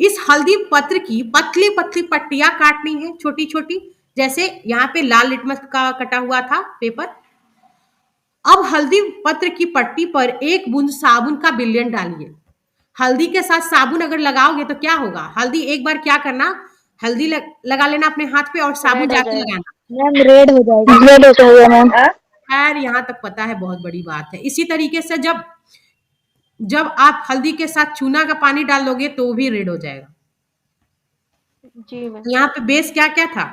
इस हल्दी पत्र की पतली पतली पट्टियां काटनी है, छोटी छोटी, जैसे यहाँ पे लाल लिटमस का कटा हुआ था पेपर। अब हल्दी पत्र की पट्टी पर 1 बूंद साबुन का विलयन डालिए। हल्दी के साथ साबुन अगर लगाओगे तो क्या होगा? हल्दी एक बार क्या करना, हल्दी लगा लेना अपने हाथ पे और साबुन रेड हो जाके जाएगा। लगाना। मैम रेड हो जाएगा। रेड हो जाएगा मैम। खैर यहाँ तक पता है, बहुत बड़ी बात है। इसी तरीके से जब जब आप हल्दी के साथ चूना का पानी डाल लोगे तो वो भी रेड हो जाएगा। जी मैम। यहाँ पे बेस क्या क्या था?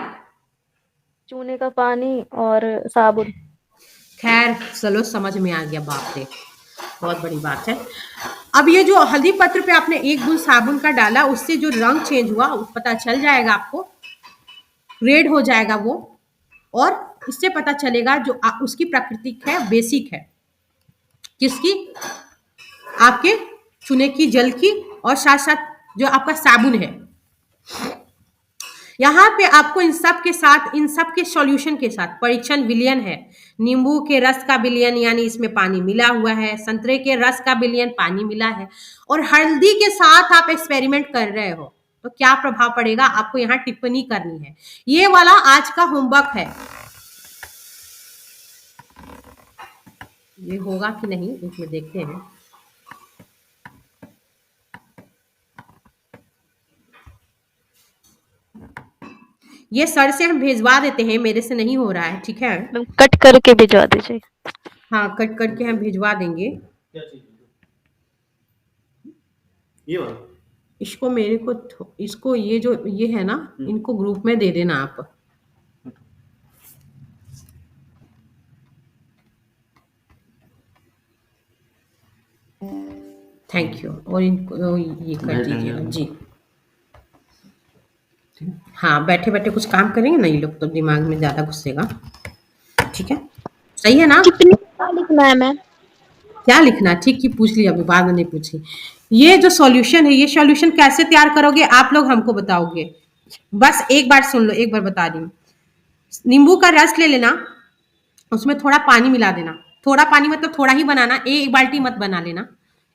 चूने का पानी और साबुन। खैर चलो समझ में आ गया, बाप रे बहुत बड़ी बात है। अब ये जो हल्दी पत्र पे आपने 1 बूंद साबुन का डाला, उससे जो रंग चेंज हुआ पता चल जाएगा आपको, रेड हो जाएगा वो। और इससे पता चलेगा जो उसकी प्रकृति है, बेसिक है किसकी, आपके चूने की, जल की, और साथ साथ जो आपका साबुन है। यहाँ पे आपको इन सब के साथ, इन सब के सॉल्यूशन के साथ परीक्षण विलयन है। नींबू के रस का विलयन यानी इसमें पानी मिला हुआ है, संतरे के रस का विलयन पानी मिला है, और हल्दी के साथ आप एक्सपेरिमेंट कर रहे हो तो क्या प्रभाव पड़ेगा, आपको यहाँ टिप्पणी करनी है। ये वाला आज का होमवर्क है। ये होगा कि नहीं एक में देखते हैं। ये सर से हम भेजवा देते हैं, मेरे से नहीं हो रहा है, ठीक है। मैम कट करके भिजवा दीजिए। हाँ, कट करके हम भिजवा देंगे। क्या चीज? ये वाला? इसको मेरे को इसको ये जो ये है ना, इनको ग्रुप में दे देना आप। Thank you. और इनको ये कर दीजिएगा जी। हाँ, बैठे बैठे कुछ काम करेंगे ना, ये लोग तो दिमाग में ज्यादा घुसेगा। ठीक है, सही है ना? कितनी बार लिखना है मैम? क्या लिखना, ठीक की पूछ लिया, अभी बाद में नहीं पूछी। ये जो सॉल्यूशन है, ये सॉल्यूशन कैसे तैयार करोगे आप लोग हमको बताओगे। बस एक बार सुन लो, एक बार बता दी। नींबू का रस ले लेना, उसमें थोड़ा पानी मिला देना। थोड़ा पानी मतलब थोड़ा ही बनाना, एक बाल्टी मत बना लेना।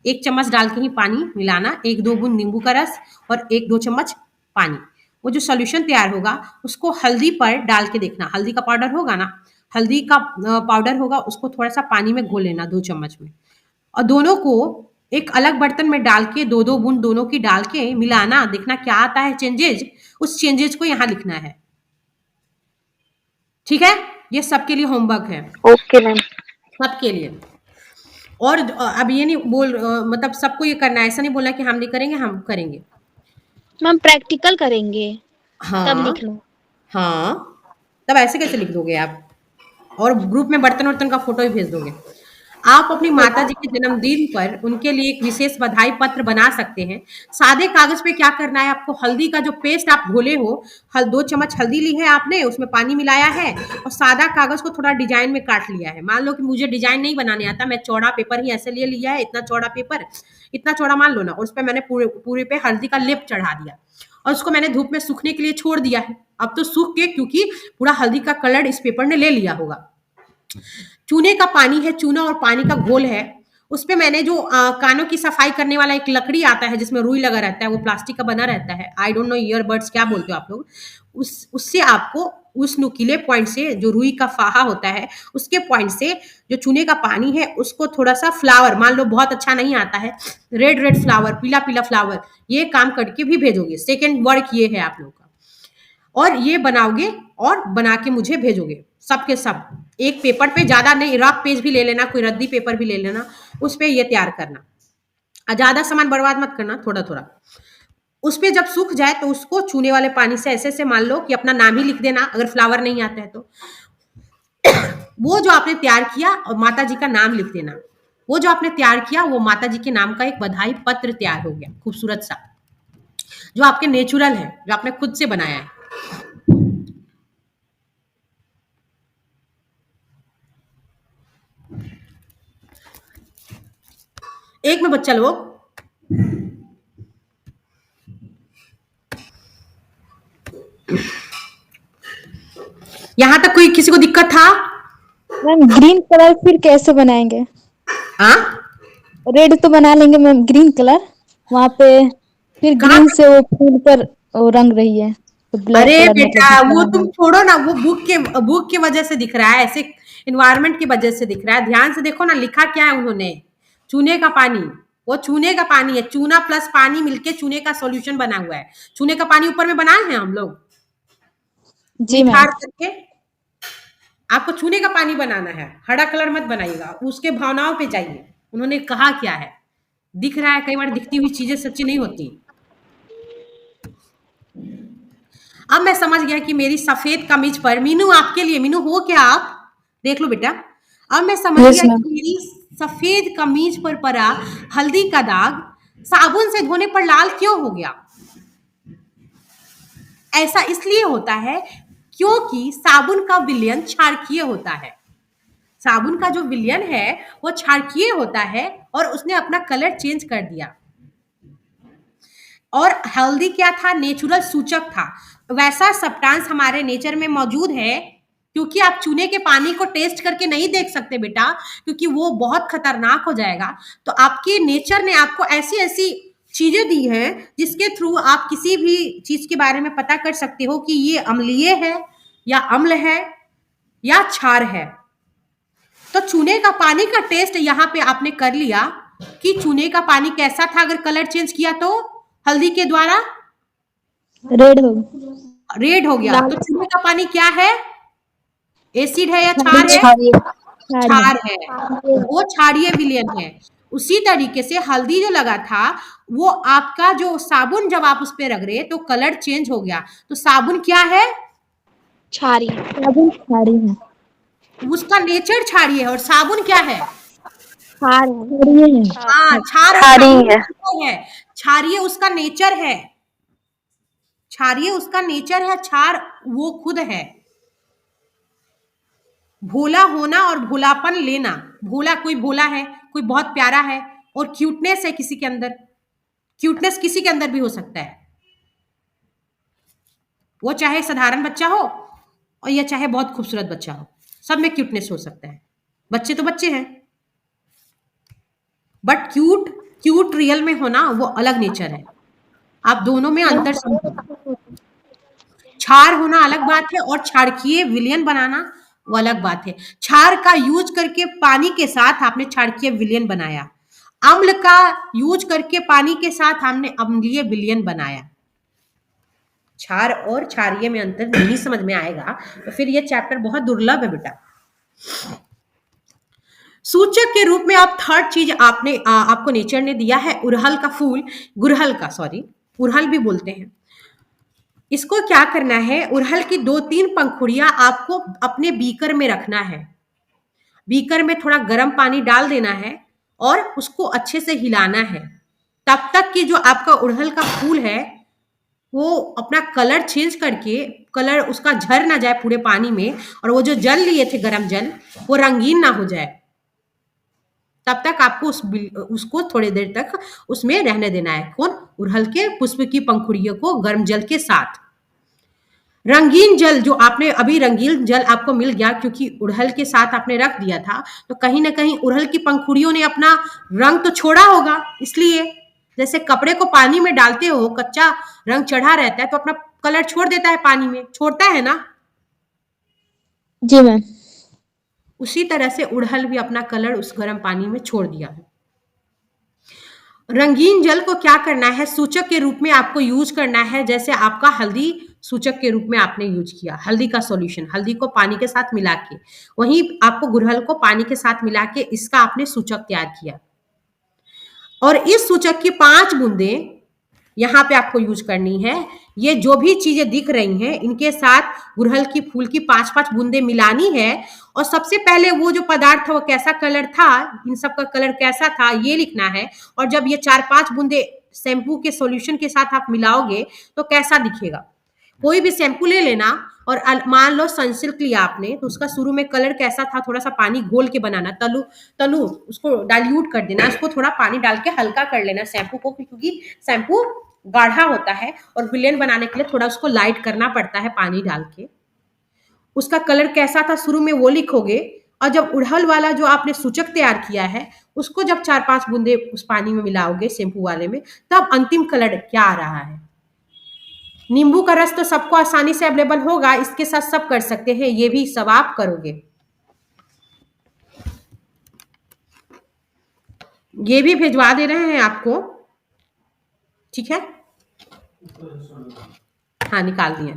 1 चम्मच डाल के ही पानी मिलाना, 1-2 बूंद नींबू का रस और 1-2 चम्मच पानी। वो जो सॉल्यूशन तैयार होगा उसको हल्दी पर डाल के देखना। हल्दी का पाउडर होगा ना, हल्दी का पाउडर होगा, उसको थोड़ा सा पानी में घोल लेना 2 चम्मच में, और दोनों को एक अलग बर्तन में डाल के 2-2 बूंद दोनों की डाल के मिलाना। देखना क्या आता है चेंजेज, उस चेंजेज को यहाँ लिखना है। ठीक है, ये सबके लिए होमवर्क है, ओके मैम। सबके लिए। और अब ये नहीं मतलब सबको ये करना है, ऐसा नहीं बोला कि हम नहीं करेंगे, हम करेंगे। मैम प्रैक्टिकल करेंगे तब हाँ लिखना। हाँ, तब ऐसे कैसे लिख दोगे आप, और ग्रुप में बर्तन वर्तन का फोटो ही भेज दोगे। आप अपनी माताजी के जन्मदिन पर उनके लिए एक विशेष बधाई पत्र बना सकते हैं। सादे कागज़ पे क्या करना है आपको, हल्दी का जो पेस्ट आप घोले हो, 2 चम्मच हल्दी ली है आपने, उसमें पानी मिलाया है और सादा कागज़ को थोड़ा डिज़ाइन में काट लिया है। मान लो कि मुझे डिज़ाइन नहीं बनाने आता, मैं चौड़ा पेपर ही ऐसे लिए लिया है, इतना चौड़ा पेपर, इतना चौड़ा मान लो ना, और उसपे मैंने पूरे पूरे पे हल्दी का लेप चढ़ा दिया और उसको मैंने धूप में सूखने के लिए छोड़ दिया है। अब तो सूख के, क्योंकि पूरा हल्दी का कलर इस पेपर ने ले लिया होगा। चूने का पानी है, चूना और पानी का घोल है, उसपे मैंने जो कानों की सफाई करने वाला एक लकड़ी आता है जिसमें रुई लगा रहता है, वो प्लास्टिक का बना रहता है, आई डोंट नो ईयरबड्स क्या बोलते हो आप लोग, उससे आपको उस नुकीले पॉइंट से, जो रुई का फाहा होता है उसके पॉइंट से जो चूने का पानी है उसको थोड़ा सा फ्लावर, मान लो बहुत अच्छा नहीं आता है, रेड रेड फ्लावर, पीला पीला फ्लावर, ये काम करके भी भेजोगे। सेकेंड वर्क ये है आप लोग का, और ये बनाओगे और बना के मुझे भेजोगे सब के सब। एक पेपर पे, ज्यादा नहीं, रफ पेज भी ले लेना, कोई रद्दी पेपर भी ले लेना, उस पे ये तैयार करना, ज्यादा सामान बर्बाद मत करना, थोड़ा थोड़ा। उस पे जब सूख जाए तो उसको चूने वाले पानी से ऐसे ऐसे, मान लो कि अपना नाम ही लिख देना अगर फ्लावर नहीं आता है तो। वो जो आपने तैयार किया और माता जी का नाम लिख देना, वो जो आपने तैयार किया वो माता जी के नाम का एक बधाई पत्र तैयार हो गया, खूबसूरत सा, जो आपके नेचुरल है, जो आपने खुद से बनाया है। एक में बच्चा लोग, यहां तक कोई किसी को दिक्कत था? मैम ग्रीन कलर फिर कैसे बनाएंगे? हाँ, रेड तो बना लेंगे मैम, ग्रीन कलर वहां पे फिर कहाँ ग्रीन तक? से वो फूल पर वो रंग रही है, तो ब्लैक अरे कलर बेटा, मतलब वो बनाना तुम है। छोड़ो ना, वो बुक के वजह से दिख रहा है, ऐसे इन्वायरमेंट की वजह से दिख रहा है। ध्यान से देखो ना, लिखा क्या है उन्होंने, चूने का पानी, वो चूने का पानी है, चूना प्लस पानी मिलके चूने का सॉल्यूशन बना हुआ है। चूने का पानी ऊपर में बनाए हैं हम लोग जी मैम। निखार करके, आपको चूने का पानी बनाना है, हरा कलर मत बनाइएगा, उसके भावनाओं पे जाइए, उन्होंने कहा क्या है। दिख रहा है, कई बार दिखती हुई चीजें सच्ची नहीं होती। अब मैं समझ गया कि मेरी सफेद कमीज पर, मीनू आपके लिए, मीनू हो क्या आप, देख लो बेटा, अब मैं समझ यस गया मैम। कि मेरी सफेद कमीज पर पड़ा हल्दी का दाग साबुन से धोने पर लाल क्यों हो गया। ऐसा इसलिए होता है क्योंकि साबुन का विलयन क्षारकीय होता है। साबुन का जो विलयन है वो क्षारकीय होता है और उसने अपना कलर चेंज कर दिया। और हल्दी क्या था, नेचुरल सूचक था, वैसा सब्सटेंस हमारे नेचर में मौजूद है। क्योंकि आप चूने के पानी को टेस्ट करके नहीं देख सकते बेटा, क्योंकि वो बहुत खतरनाक हो जाएगा। तो आपके नेचर ने आपको ऐसी ऐसी चीजें दी हैं जिसके थ्रू आप किसी भी चीज के बारे में पता कर सकते हो कि ये अम्लीय है या अम्ल है या क्षार है। तो चूने का पानी का टेस्ट यहाँ पे आपने कर लिया कि चूने का पानी कैसा था, अगर कलर चेंज किया तो हल्दी के द्वारा रेड हो रेड हो गया। लाल तो चूने का पानी क्या है, एसिड है या क्षार है? क्षारीय। क्षार है, वो क्षारीय विलयन है। उसी तरीके से हल्दी जो लगा था, वो आपका जो साबुन जब आप उस पे रख रहे तो कलर चेंज हो गया। तो साबुन क्या है, क्षारीय। साबुन क्षारीय है। उसका नेचर क्षारीय है। और साबुन क्या है, क्षार क्षारीय है। हाँ, क्षार और क्षारीय है। साबुन है। क्षारीय उसका नेचर है, क्षारीय उसका नेचर है, क्षार वो खुद है। भोला होना और भोलापन लेना, भोला, कोई भोला है, कोई बहुत प्यारा है, और क्यूटनेस है किसी के अंदर, क्यूटनेस किसी के अंदर भी हो सकता है, वो चाहे साधारण बच्चा हो और या चाहे बहुत खूबसूरत बच्चा हो, सब में क्यूटनेस हो सकता है। बच्चे तो बच्चे हैं, बट क्यूट, क्यूट रियल में होना वो अलग नेचर है। आप दोनों में अंतर समझो। क्षार होना अलग बात है और क्षारकीय विलयन बनाना वो अलग बात है। क्षार का यूज करके पानी के साथ आपने क्षारकीय विलयन बनाया, अम्ल का यूज करके पानी के साथ हमने अम्लीय विलयन बनाया। क्षार और क्षारीय में अंतर नहीं समझ में आएगा तो फिर ये चैप्टर बहुत दुर्लभ है बेटा। सूचक के रूप में आप थर्ड चीज आपने आपको नेचर ने दिया है, उड़हल का फूल, गुड़हल का, सॉरी उड़हल भी बोलते हैं। इसको क्या करना है, उड़हल की 2-3 पंखुड़ियां आपको अपने बीकर में रखना है। बीकर में थोड़ा गर्म पानी डाल देना है और उसको अच्छे से हिलाना है तब तक कि जो आपका उड़हल का फूल है वो अपना कलर चेंज करके कलर उसका झर ना जाए पूरे पानी में और वो जो जल लिए थे गरम जल वो रंगीन ना हो जाए। तब तक आपको उसको थोड़ी देर तक उसमें रहने देना है। कौन? उड़हल के पुष्प की पंखुड़ियों को गर्म जल के साथ। रंगीन जल जो आपने अभी रंगीन जल आपको मिल गया क्योंकि उड़हल के साथ आपने रख दिया था, तो कहीं ना कहीं उड़हल की पंखुड़ियों ने अपना रंग तो छोड़ा होगा। इसलिए जैसे कपड़े को पानी में डालते हो, कच्चा रंग चढ़ा रहता है तो अपना कलर छोड़ देता है, पानी में छोड़ता है ना। जी मैम। उसी तरह से उड़हल भी अपना कलर उस गर्म पानी में छोड़ दिया है। रंगीन जल को क्या करना है, सूचक के रूप में आपको यूज करना है। जैसे आपका हल्दी सूचक के रूप में आपने यूज किया, हल्दी का सॉल्यूशन, हल्दी को पानी के साथ मिला के, वहीं आपको गुड़हल को पानी के साथ मिला के इसका आपने सूचक तैयार किया। और इस सूचक की 5 बूंदें यहाँ पे आपको यूज करनी है। ये जो भी चीजें दिख रही हैं इनके साथ गुड़हल की फूल की 5-5 बूंदें मिलानी है। और सबसे पहले वो जो पदार्थ था वो कैसा कलर था, इन सब का कलर कैसा था ये लिखना है। और जब ये 4-5 बूंदे शैम्पू के सॉल्यूशन के साथ आप मिलाओगे तो कैसा दिखेगा। कोई भी शैम्पू ले लेना और मान लो सनसिल्क लिया आपने तो उसका शुरू में कलर कैसा था, थोड़ा सा पानी घोल के बनाना, तलू उसको डाइल्यूट कर देना, उसको थोड़ा पानी डाल के हल्का कर लेना शैम्पू को, क्योंकि शैम्पू गाढ़ा होता है और विलेन बनाने के लिए थोड़ा उसको लाइट करना पड़ता है पानी डाल के। उसका कलर कैसा था शुरू में वो लिखोगे। और जब उड़हल वाला जो आपने सूचक तैयार किया है उसको जब 4-5 बूंदे उस पानी में मिलाओगे शैम्पू वाले में, तब अंतिम कलर क्या आ रहा है। नींबू का रस तो सबको आसानी से अवेलेबल होगा, इसके साथ सब कर सकते हैं, ये भी सब आप करोगे। ये भी भिजवा दे रहे हैं आपको, ठीक है। हाँ निकाल दिया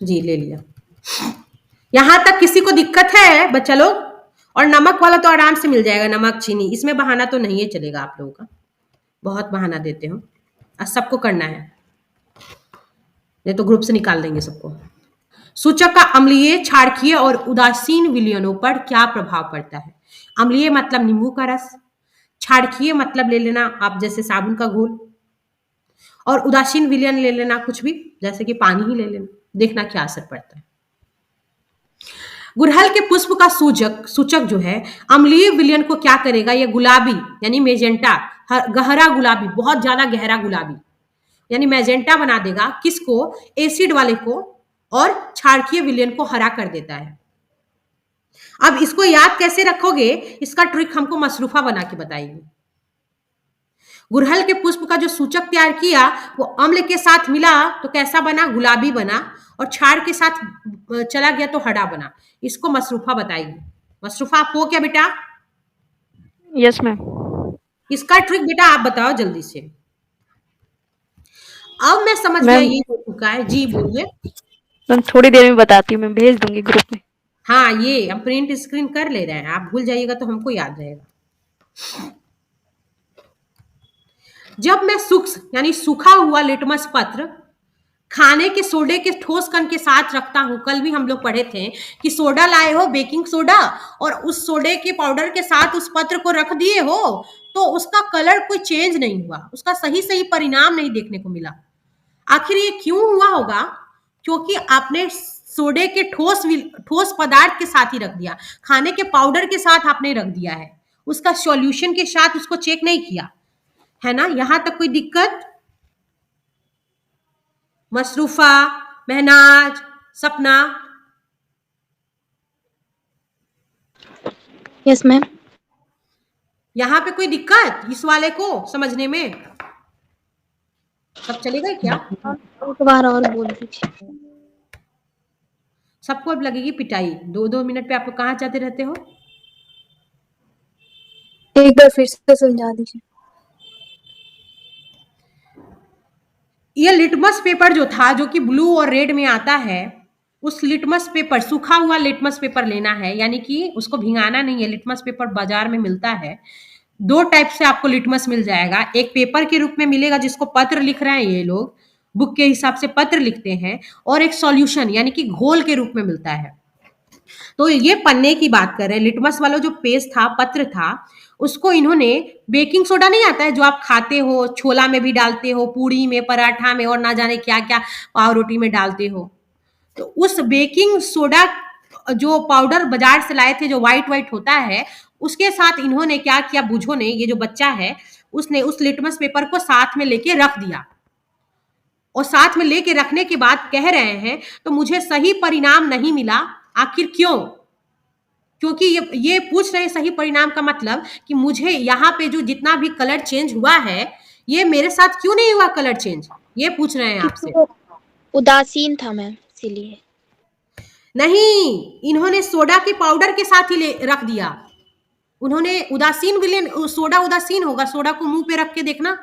जी, ले लिया। यहां तक किसी को दिक्कत है बच्चा लोग? और नमक वाला तो आराम से मिल जाएगा, नमक चीनी, इसमें बहाना तो नहीं है चलेगा आप लोगों का, बहुत बहाना देते हो। आज सबको करना है, नहीं तो ग्रुप से निकाल देंगे सबको। सूचक का अम्लीय, क्षारकीय और उदासीन विलयनों पर क्या प्रभाव पड़ता है। अम्लीय मतलब नींबू का रस, क्षारकीय मतलब ले लेना आप जैसे साबुन का घोल, और उदासीन विलयन ले लेना कुछ भी जैसे कि पानी ही ले लेना, देखना क्या असर पड़ता है। गुड़हल के पुष्प का सूचक जो है अम्लीय विलयन को क्या करेगा, ये गुलाबी यानी मेजेंटा, गहरा गुलाबी, बहुत ज्यादा गहरा गुलाबी यानी मैजेंटा बना देगा, किसको, एसिड वाले को, और क्षारकीय विलयन को हरा कर देता है। अब इसको याद कैसे रखोगे, इसका ट्रिक हमको मसरूफा बना के बताइए। गुड़हल के पुष्प का जो सूचक तैयार किया वो अम्ल के साथ मिला तो कैसा बना, गुलाबी बना, और क्षार के साथ चला गया तो हरा बना। इसको मसरूफा बताइए। मसरूफा आप हो क्या बेटा? Yes ma'am. इसका ट्रिक बेटा आप बताओ जल्दी से। अब मैं समझ गया ये हो चुका है। जी बोलिए। मैम थोड़ी देर में बताती हूँ, मैं भेज दूंगी ग्रुप में। हाँ ये हम प्रिंट स्क्रीन कर ले रहे हैं, आप भूल जाइएगा तो हमको याद रहेगा। जब मैं यानी सूखा हुआ लिटमस पत्र खाने के सोडे के ठोस कण के साथ रखता हूं, कल भी हम लोग पढ़े थे कि सोडा लाए हो, बेकिंग सोडा, और उस सोडे के पाउडर के साथ उस पत्र को रख दिए हो तो उसका कलर कोई चेंज नहीं हुआ, उसका सही परिणाम नहीं देखने को मिला। आखिर ये क्यों हुआ होगा? क्योंकि आपने सोडे के ठोस पदार्थ के साथ ही रख दिया, खाने के पाउडर के साथ आपने रख दिया है, उसका सॉल्यूशन के साथ उसको चेक नहीं किया है ना। यहां तक कोई दिक्कत? मसरूफा, महनाज, सपना? Yes ma'am. यहाँ पे कोई दिक्कत इस वाले को समझने में? सब चलेगा क्या? एक बार और बोल दीजिए। सबको अब लगेगी पिटाई। 2-2 मिनट पे आप लोग कहाँ जाते रहते हो? एक बार फिर से समझा दीजिए। ये लिटमस पेपर जो था, जो कि ब्लू और रेड में आता है, उस लिटमस पेपर, सूखा हुआ लिटमस पेपर लेना है, यानी कि उसको भिंगाना नहीं है। लिटमस पेपर बाजार में मिलता है, 2 टाइप से आपको लिटमस मिल जाएगा। एक पेपर के रूप में मिलेगा जिसको पत्र लिख रहे हैं ये लोग, बुक के हिसाब से पत्र लिखते हैं, और एक सॉल्यूशन यानी कि घोल के रूप में मिलता है। तो ये पन्ने की बात कर रहे हैं। लिटमस वाला जो पेज था, पत्र था, उसको इन्होंने, बेकिंग सोडा नहीं आता है जो आप खाते हो, छोला में भी डालते हो, पूड़ी में, पराठा में और ना जाने क्या क्या पाव रोटी में डालते हो, तो उस बेकिंग सोडा जो पाउडर बाजार से लाए थे जो व्हाइट व्हाइट होता है, उसके साथ इन्होंने क्या किया, बूझो ने, ये जो बच्चा है उसने उस लिटमस पेपर को साथ में लेके रख दिया, और साथ में लेके रखने के बाद कह रहे हैं तो मुझे सही परिणाम नहीं मिला। आखिर क्यों? क्योंकि ये पूछ रहे हैं सही परिणाम का मतलब कि मुझे यहाँ पे जो जितना भी कलर चेंज हुआ है, ये मेरे साथ क्यों नहीं हुआ कलर चेंज, ये पूछ रहे हैं क्योंकि आपसे। वो उदासीन था मैम, इसीलिए। नहीं, इन्होंने सोडा के पाउडर के साथ ही ले रख दिया। उन्होंने उदासीन विलेन, सोडा उदासीन होगा, सोडा को मुंह पे रख के देखना,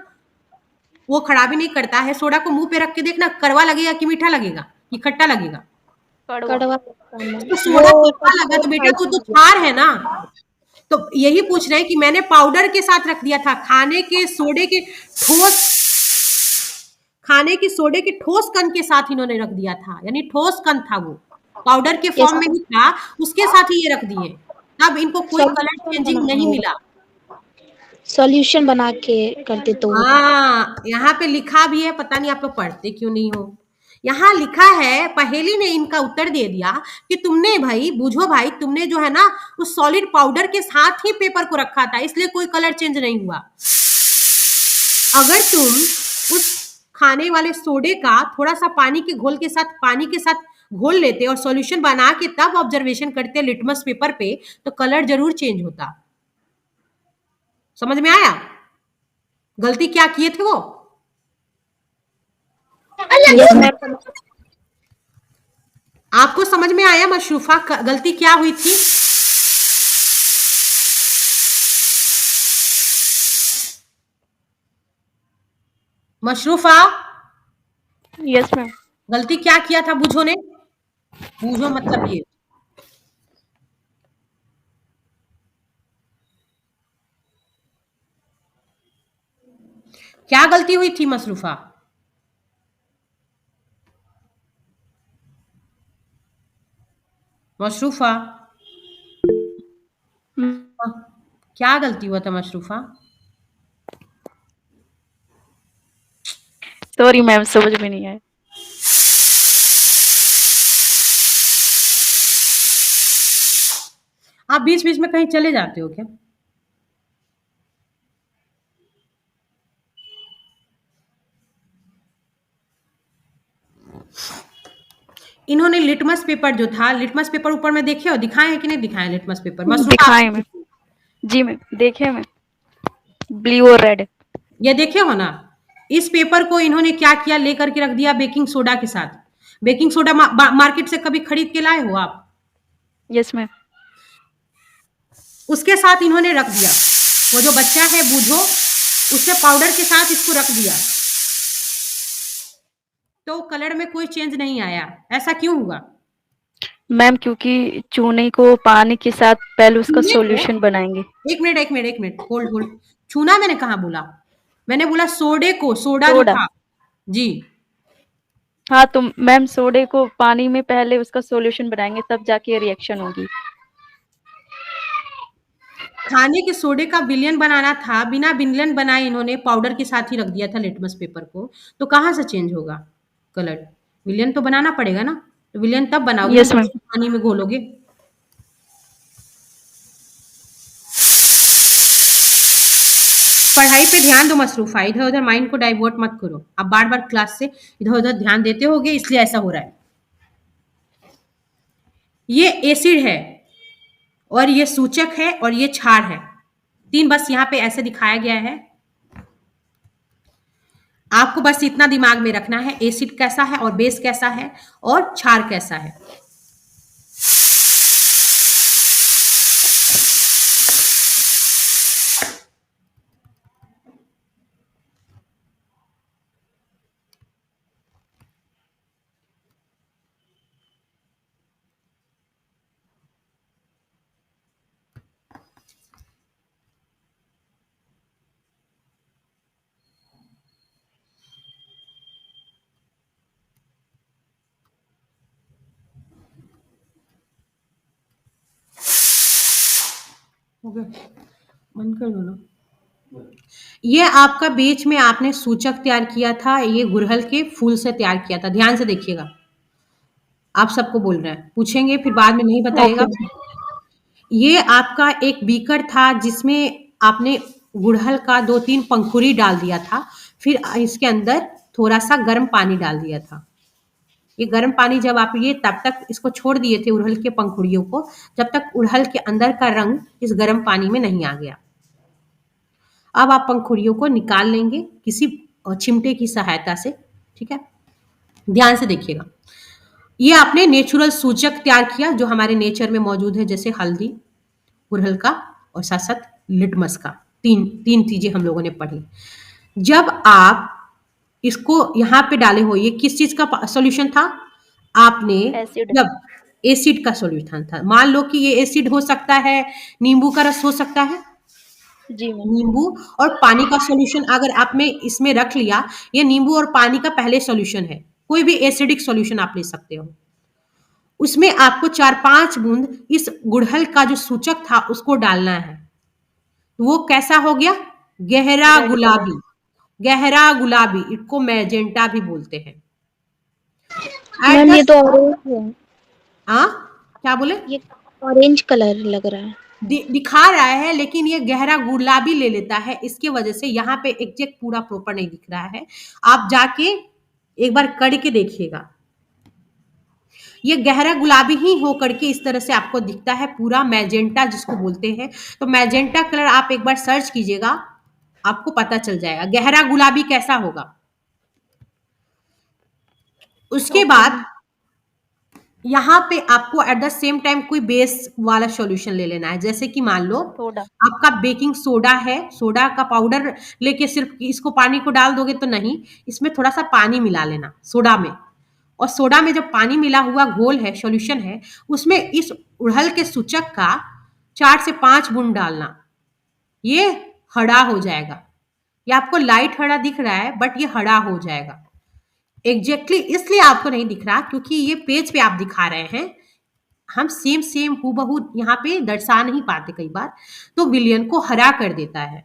वो खराबी नहीं करता है। सोडा को मुंह पे रख के देखना, कड़वा लगेगा कि मीठा लगेगा कि खट्टा लगेगा। कड़वा। कड़वा लगता है मैम। तो सोडा वो कड़वा तब लगा वो तो बेटा खाई तू तो थी। छार है ना। तो यही पूछ रहे हैं कि मैंने पाउडर के साथ रख दिया था, खाने के सोडे के ठोस कण के साथ इन्होंने रख दिया था, यानी ठोस कण था वो, पाउडर के यस फॉर्म में मैम। ही था, उसके साथ ही ये रख दिए, तब इनको कोई कलर सॉल्यूशन चेंजिंग बनाना नहीं होगा। मिला। सॉल्यूशन बना के करते तो होता। हाँ, यहाँ पे लिखा भी है, पता नहीं आप लोग पढ़ते क्यों नहीं हो। यहाँ लिखा है, पहेली ने इनका उत्तर दे दिया कि तुमने भाई, बूझो भाई, तुमने जो है ना उस सॉलिड पाउडर के साथ ही पेपर को रखा था, इसलिए कोई कलर चेंज नहीं हुआ। अगर तुम उस खाने वाले सोडे का थोड़ा सा पानी के साथ घोल लेते और सॉल्यूशन बना के तब ऑब्जर्वेशन करते लिटमस पेपर पे, तो कलर जरूर चेंज होता। समझ में आया गलती क्या किए थे वो? Yes ma'am. आपको समझ में आया मशरूफा गलती क्या हुई थी? मशरूफा, यस मैम। गलती क्या किया था बूझो ने? बूझो मतलब ये, क्या गलती हुई थी मशरूफा? मशरूफा, हाँ, क्या गलती हुआ था मशरूफा? सॉरी मैम, समझ में नहीं आया। आप बीच बीच में कहीं चले जाते हो क्या? इन्होंने लिटमस पेपर जो था, लिटमस पेपर ऊपर में देखे हो, दिखाए हैं कि नहीं दिखाए लिटमस पेपर? मशरूफा दिखाए मैम। जी मैम, देखे मैम, ब्लू और रेड। ये देखे हो ना? इस पेपर को इन्होंने क्या किया, लेकर के रख दिया बेकिंग सोडा के साथ। बेकिंग सोडा मार्केट से कभी खरीद के लाए हो आप? Yes ma'am. उसके साथ इन्होंने रख दिया, वो जो बच्चा है बूझो, उसने पाउडर के साथ इसको रख दिया, तो कलर में कोई चेंज नहीं आया। ऐसा क्यों हुआ? मैम क्योंकि चूने को पानी के साथ पहले उसका चूने को, सॉल्यूशन बनाएंगे। एक मिनट, होल्ड होल्ड। छूना मैंने कहा बोला? मैंने बोला सोडे को, सोडा जो सोडा। था। जी, हाँ तो मैम सोडे को पानी में पहले उसका सॉल्यूशन बनाएंगे, तब जाके रिएक्शन होगी। खाने के सोडे का विलयन बनाना था, बिना विलयन बनाए इन्होंने पाउडर के साथ ही रख दिया था लिटमस पेपर को, तो कहाँ से चेंज होगा कलर? विलयन तो बनाना पड़ेगा ना, तो विलयन तब बनाओगे ना यस जब मैम। उसको पानी में घोलोगे। पढ़ाई पे ध्यान दो मसरूफा, इधर उधर माइंड को डाइवर्ट मत करो। आप बार बार क्लास से इधर उधर ध्यान देते होगे, इसलिए ऐसा हो रहा है। ये एसिड है और ये सूचक है और ये क्षार है, तीन बस यहाँ पे ऐसे दिखाया गया है। आपको बस इतना दिमाग में रखना है, एसिड कैसा है और बेस कैसा है और क्षार कैसा है। हो गया, बंद कर दो ना। ये आपका बीच में आपने सूचक तैयार किया था, ये गुड़हल के फूल से तैयार किया था, ध्यान से देखिएगा। आप सबको बोल रहे हैं, पूछेंगे फिर बाद में नहीं बताइएगा। ओके। ये आपका एक बीकर था जिसमें आपने गुड़हल का 2-3 पंखुड़ी डाल दिया था, फिर इसके अंदर थोड़ा सा गर्म पानी डाल दिया था। ये गर्म पानी जब आप ये तब तक इसको छोड़ दिए थे उड़हल के पंखुड़ियों को, जब तक उड़हल के अंदर का रंग इस गर्म पानी में नहीं आ गया। अब आप पंखुड़ियों को निकाल लेंगे किसी चिमटे की सहायता से, ठीक है। ध्यान से देखिएगा। ये आपने नेचुरल सूचक तैयार किया जो हमारे नेचर में मौजूद है, जैसे हल्दी, गुड़हल का और साथ साथ लिटमस का। तीन तीन चीजें हम लोगों ने पढ़ी। जब आप इसको यहाँ पे डाले हो, ये किस चीज का सॉल्यूशन था? आपने एसिड। जब एसिड का सॉल्यूशन था, मान लो कि ये एसिड हो सकता है, नींबू का रस हो सकता है, जी मैम। नींबू और पानी का सॉल्यूशन अगर आपने इसमें रख लिया, ये नींबू और पानी का पहले सॉल्यूशन है, कोई भी एसिडिक सॉल्यूशन आप ले सकते हो। उसमें आपको 4-5 बूंद इस गुड़हल का जो सूचक था उसको डालना है। वो कैसा हो गया? गहरा रेड गुलाबी। कलर। गहरा गुलाबी, इसको मैजेंटा भी बोलते हैं। एट मैम द ये तो ऑरेंज है, हाँ, क्या बोले? ये ऑरेंज कलर लग रहा है। दिखा रहा है लेकिन ये गहरा गुलाबी ले लेता है, इसके वजह से यहाँ पे एग्जैक्ट पूरा प्रॉपर नहीं दिख रहा है। आप जाके एक बार करके देखिएगा। ये गहरा गुलाबी ही हो करके इस तरह से आपको दिखता है, पूरा मैजेंटा जिसको बोलते हैं। तो मैजेंटा कलर आप एक बार सर्च कीजिएगा, आपको पता चल जाएगा गहरा गुलाबी कैसा होगा। उसके बाद यहाँ पे आपको एट द सेम टाइम कोई बेस वाला सॉल्यूशन ले लेना है, जैसे कि मान लो सोडा। आपका बेकिंग सोडा है, सोडा का पाउडर लेके सिर्फ इसको पानी को डाल दोगे तो नहीं, इसमें थोड़ा सा पानी मिला लेना सोडा में। और सोडा में जब पानी मिला हुआ घोल है, सॉल्यूशन है, उसमें इस उड़हल के सूचक का 4 से 5 बूंद डालना। ये हरा हो जाएगा। ये आपको लाइट हरा दिख रहा है बट ये हरा हो जाएगा। एग्जैक्टली इसलिए आपको नहीं दिख रहा क्योंकि ये पेज पे आप दिखा रहे हैं, हम सेम सेम हूबहू यहाँ पे दर्शा नहीं पाते कई बार, तो विलियन को हरा कर देता है।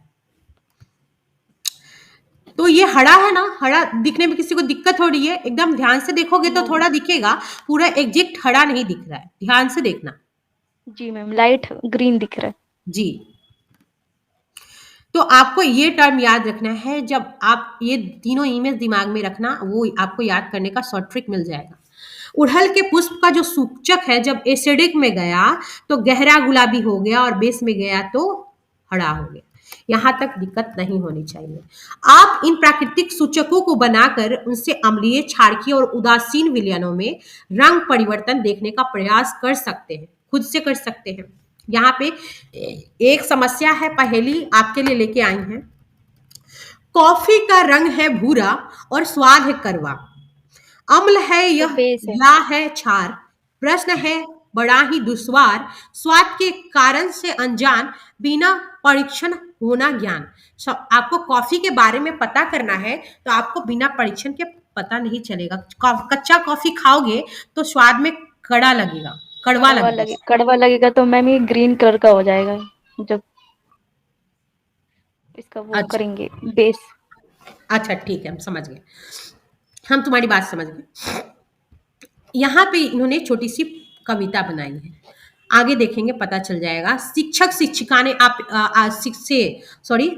तो ये हरा है ना, हरा दिखने में किसी को दिक्कत हो रही है? एकदम ध्यान से देखोगे तो थोड़ा दिखेगा, पूरा एग्जैक्ट हरा नहीं दिख रहा है, ध्यान से देखना। जी मैम, लाइट ग्रीन दिख रहा है। जी, तो आपको ये टर्म याद रखना है। जब आप ये तीनों इमेज दिमाग में रखना, वो आपको याद करने का शॉर्ट ट्रिक मिल जाएगा। उड़हल के पुष्प का जो सूचक है जब एसिडिक में गया तो गहरा गुलाबी हो गया और बेस में गया तो हरा हो गया। यहाँ तक दिक्कत नहीं होनी चाहिए। आप इन प्राकृतिक सूचकों को बनाकर उनसे अम्लीय, क्षारकीय और उदासीन विलयनों में रंग परिवर्तन देखने का प्रयास कर सकते हैं, खुद से कर सकते हैं। यहाँ पे एक समस्या है, पहेली आपके लिए लेके आई हैं। कॉफी का रंग है भूरा और स्वाद है करवा, अम्ल है तो यह बेस है। या है क्षार, प्रश्न है बड़ा ही दुश्वार, स्वाद के कारण से अनजान, बिना परीक्षण होना ज्ञान। आपको कॉफी के बारे में पता करना है तो आपको बिना परीक्षण के पता नहीं चलेगा। कच्चा कॉफी खाओगे तो स्वाद में कड़ा लगेगा, कड़वा लगेगा। कड़वा लगेगा तो मैम ये ग्रीन कलर का हो जाएगा जब इसका वो अच्छा करेंगे बेस। अच्छा, ठीक है, हम समझ गए, हम तुम्हारी बात समझ गए। यहाँ पे इन्होंने छोटी सी कविता बनाई है, आगे देखेंगे पता चल जाएगा। शिक्षक शिक्षिका ने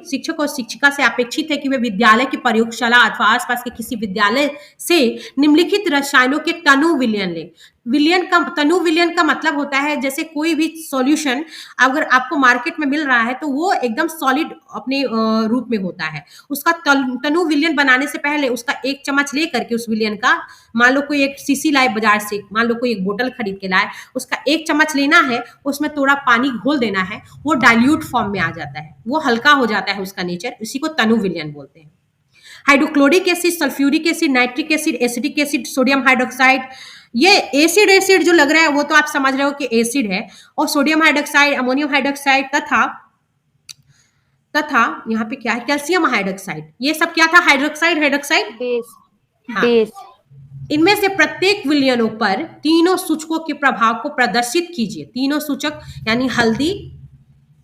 शिक्षक और शिक्षिका से अपेक्षित है कि वे विद्यालय की प्रयोगशाला अथवा आसपास के किसी विद्यालय से निम्नलिखित रसायनों के तनु विलयन ले। तनु विलयन का मतलब होता है जैसे कोई भी सॉल्यूशन अगर आपको मार्केट में मिल रहा है तो वो एकदम सॉलिड अपने रूप में होता है। उसका तनु विलयन बनाने से पहले उसका 1 चम्मच ले करके उस विलयन का, मान लो कोई एक सीसी लाए बाजार से, मान लो कोई एक बोतल खरीद के लाए, उसका 1 चम्मच लेना है, उसमें थोड़ा पानी घोल देना है, वो डाइल्यूट फॉर्म में आ जाता है, वो हल्का हो जाता है उसका नेचर, इसी को तनु विलयन बोलते हैं। Hydrochloric acid, sulphuric acid, nitric acid, acidic acid, sodium hydroxide, ये एसिड जो लग रहा है वो तो आप समझ रहे हो कि एसिड है, और सोडियम हाइड्रोक्साइड, अमोनियम हाइड्रोक्साइड तथा यहाँ पे क्या है, कैल्शियम हाइड्रोक्साइड, ये सब क्या था, हाइड्रोक्साइड बेस। हाँ। बेस। इनमें से प्रत्येक विलयनों पर तीनों सूचकों के प्रभाव को प्रदर्शित कीजिए। तीनों सूचक यानी हल्दी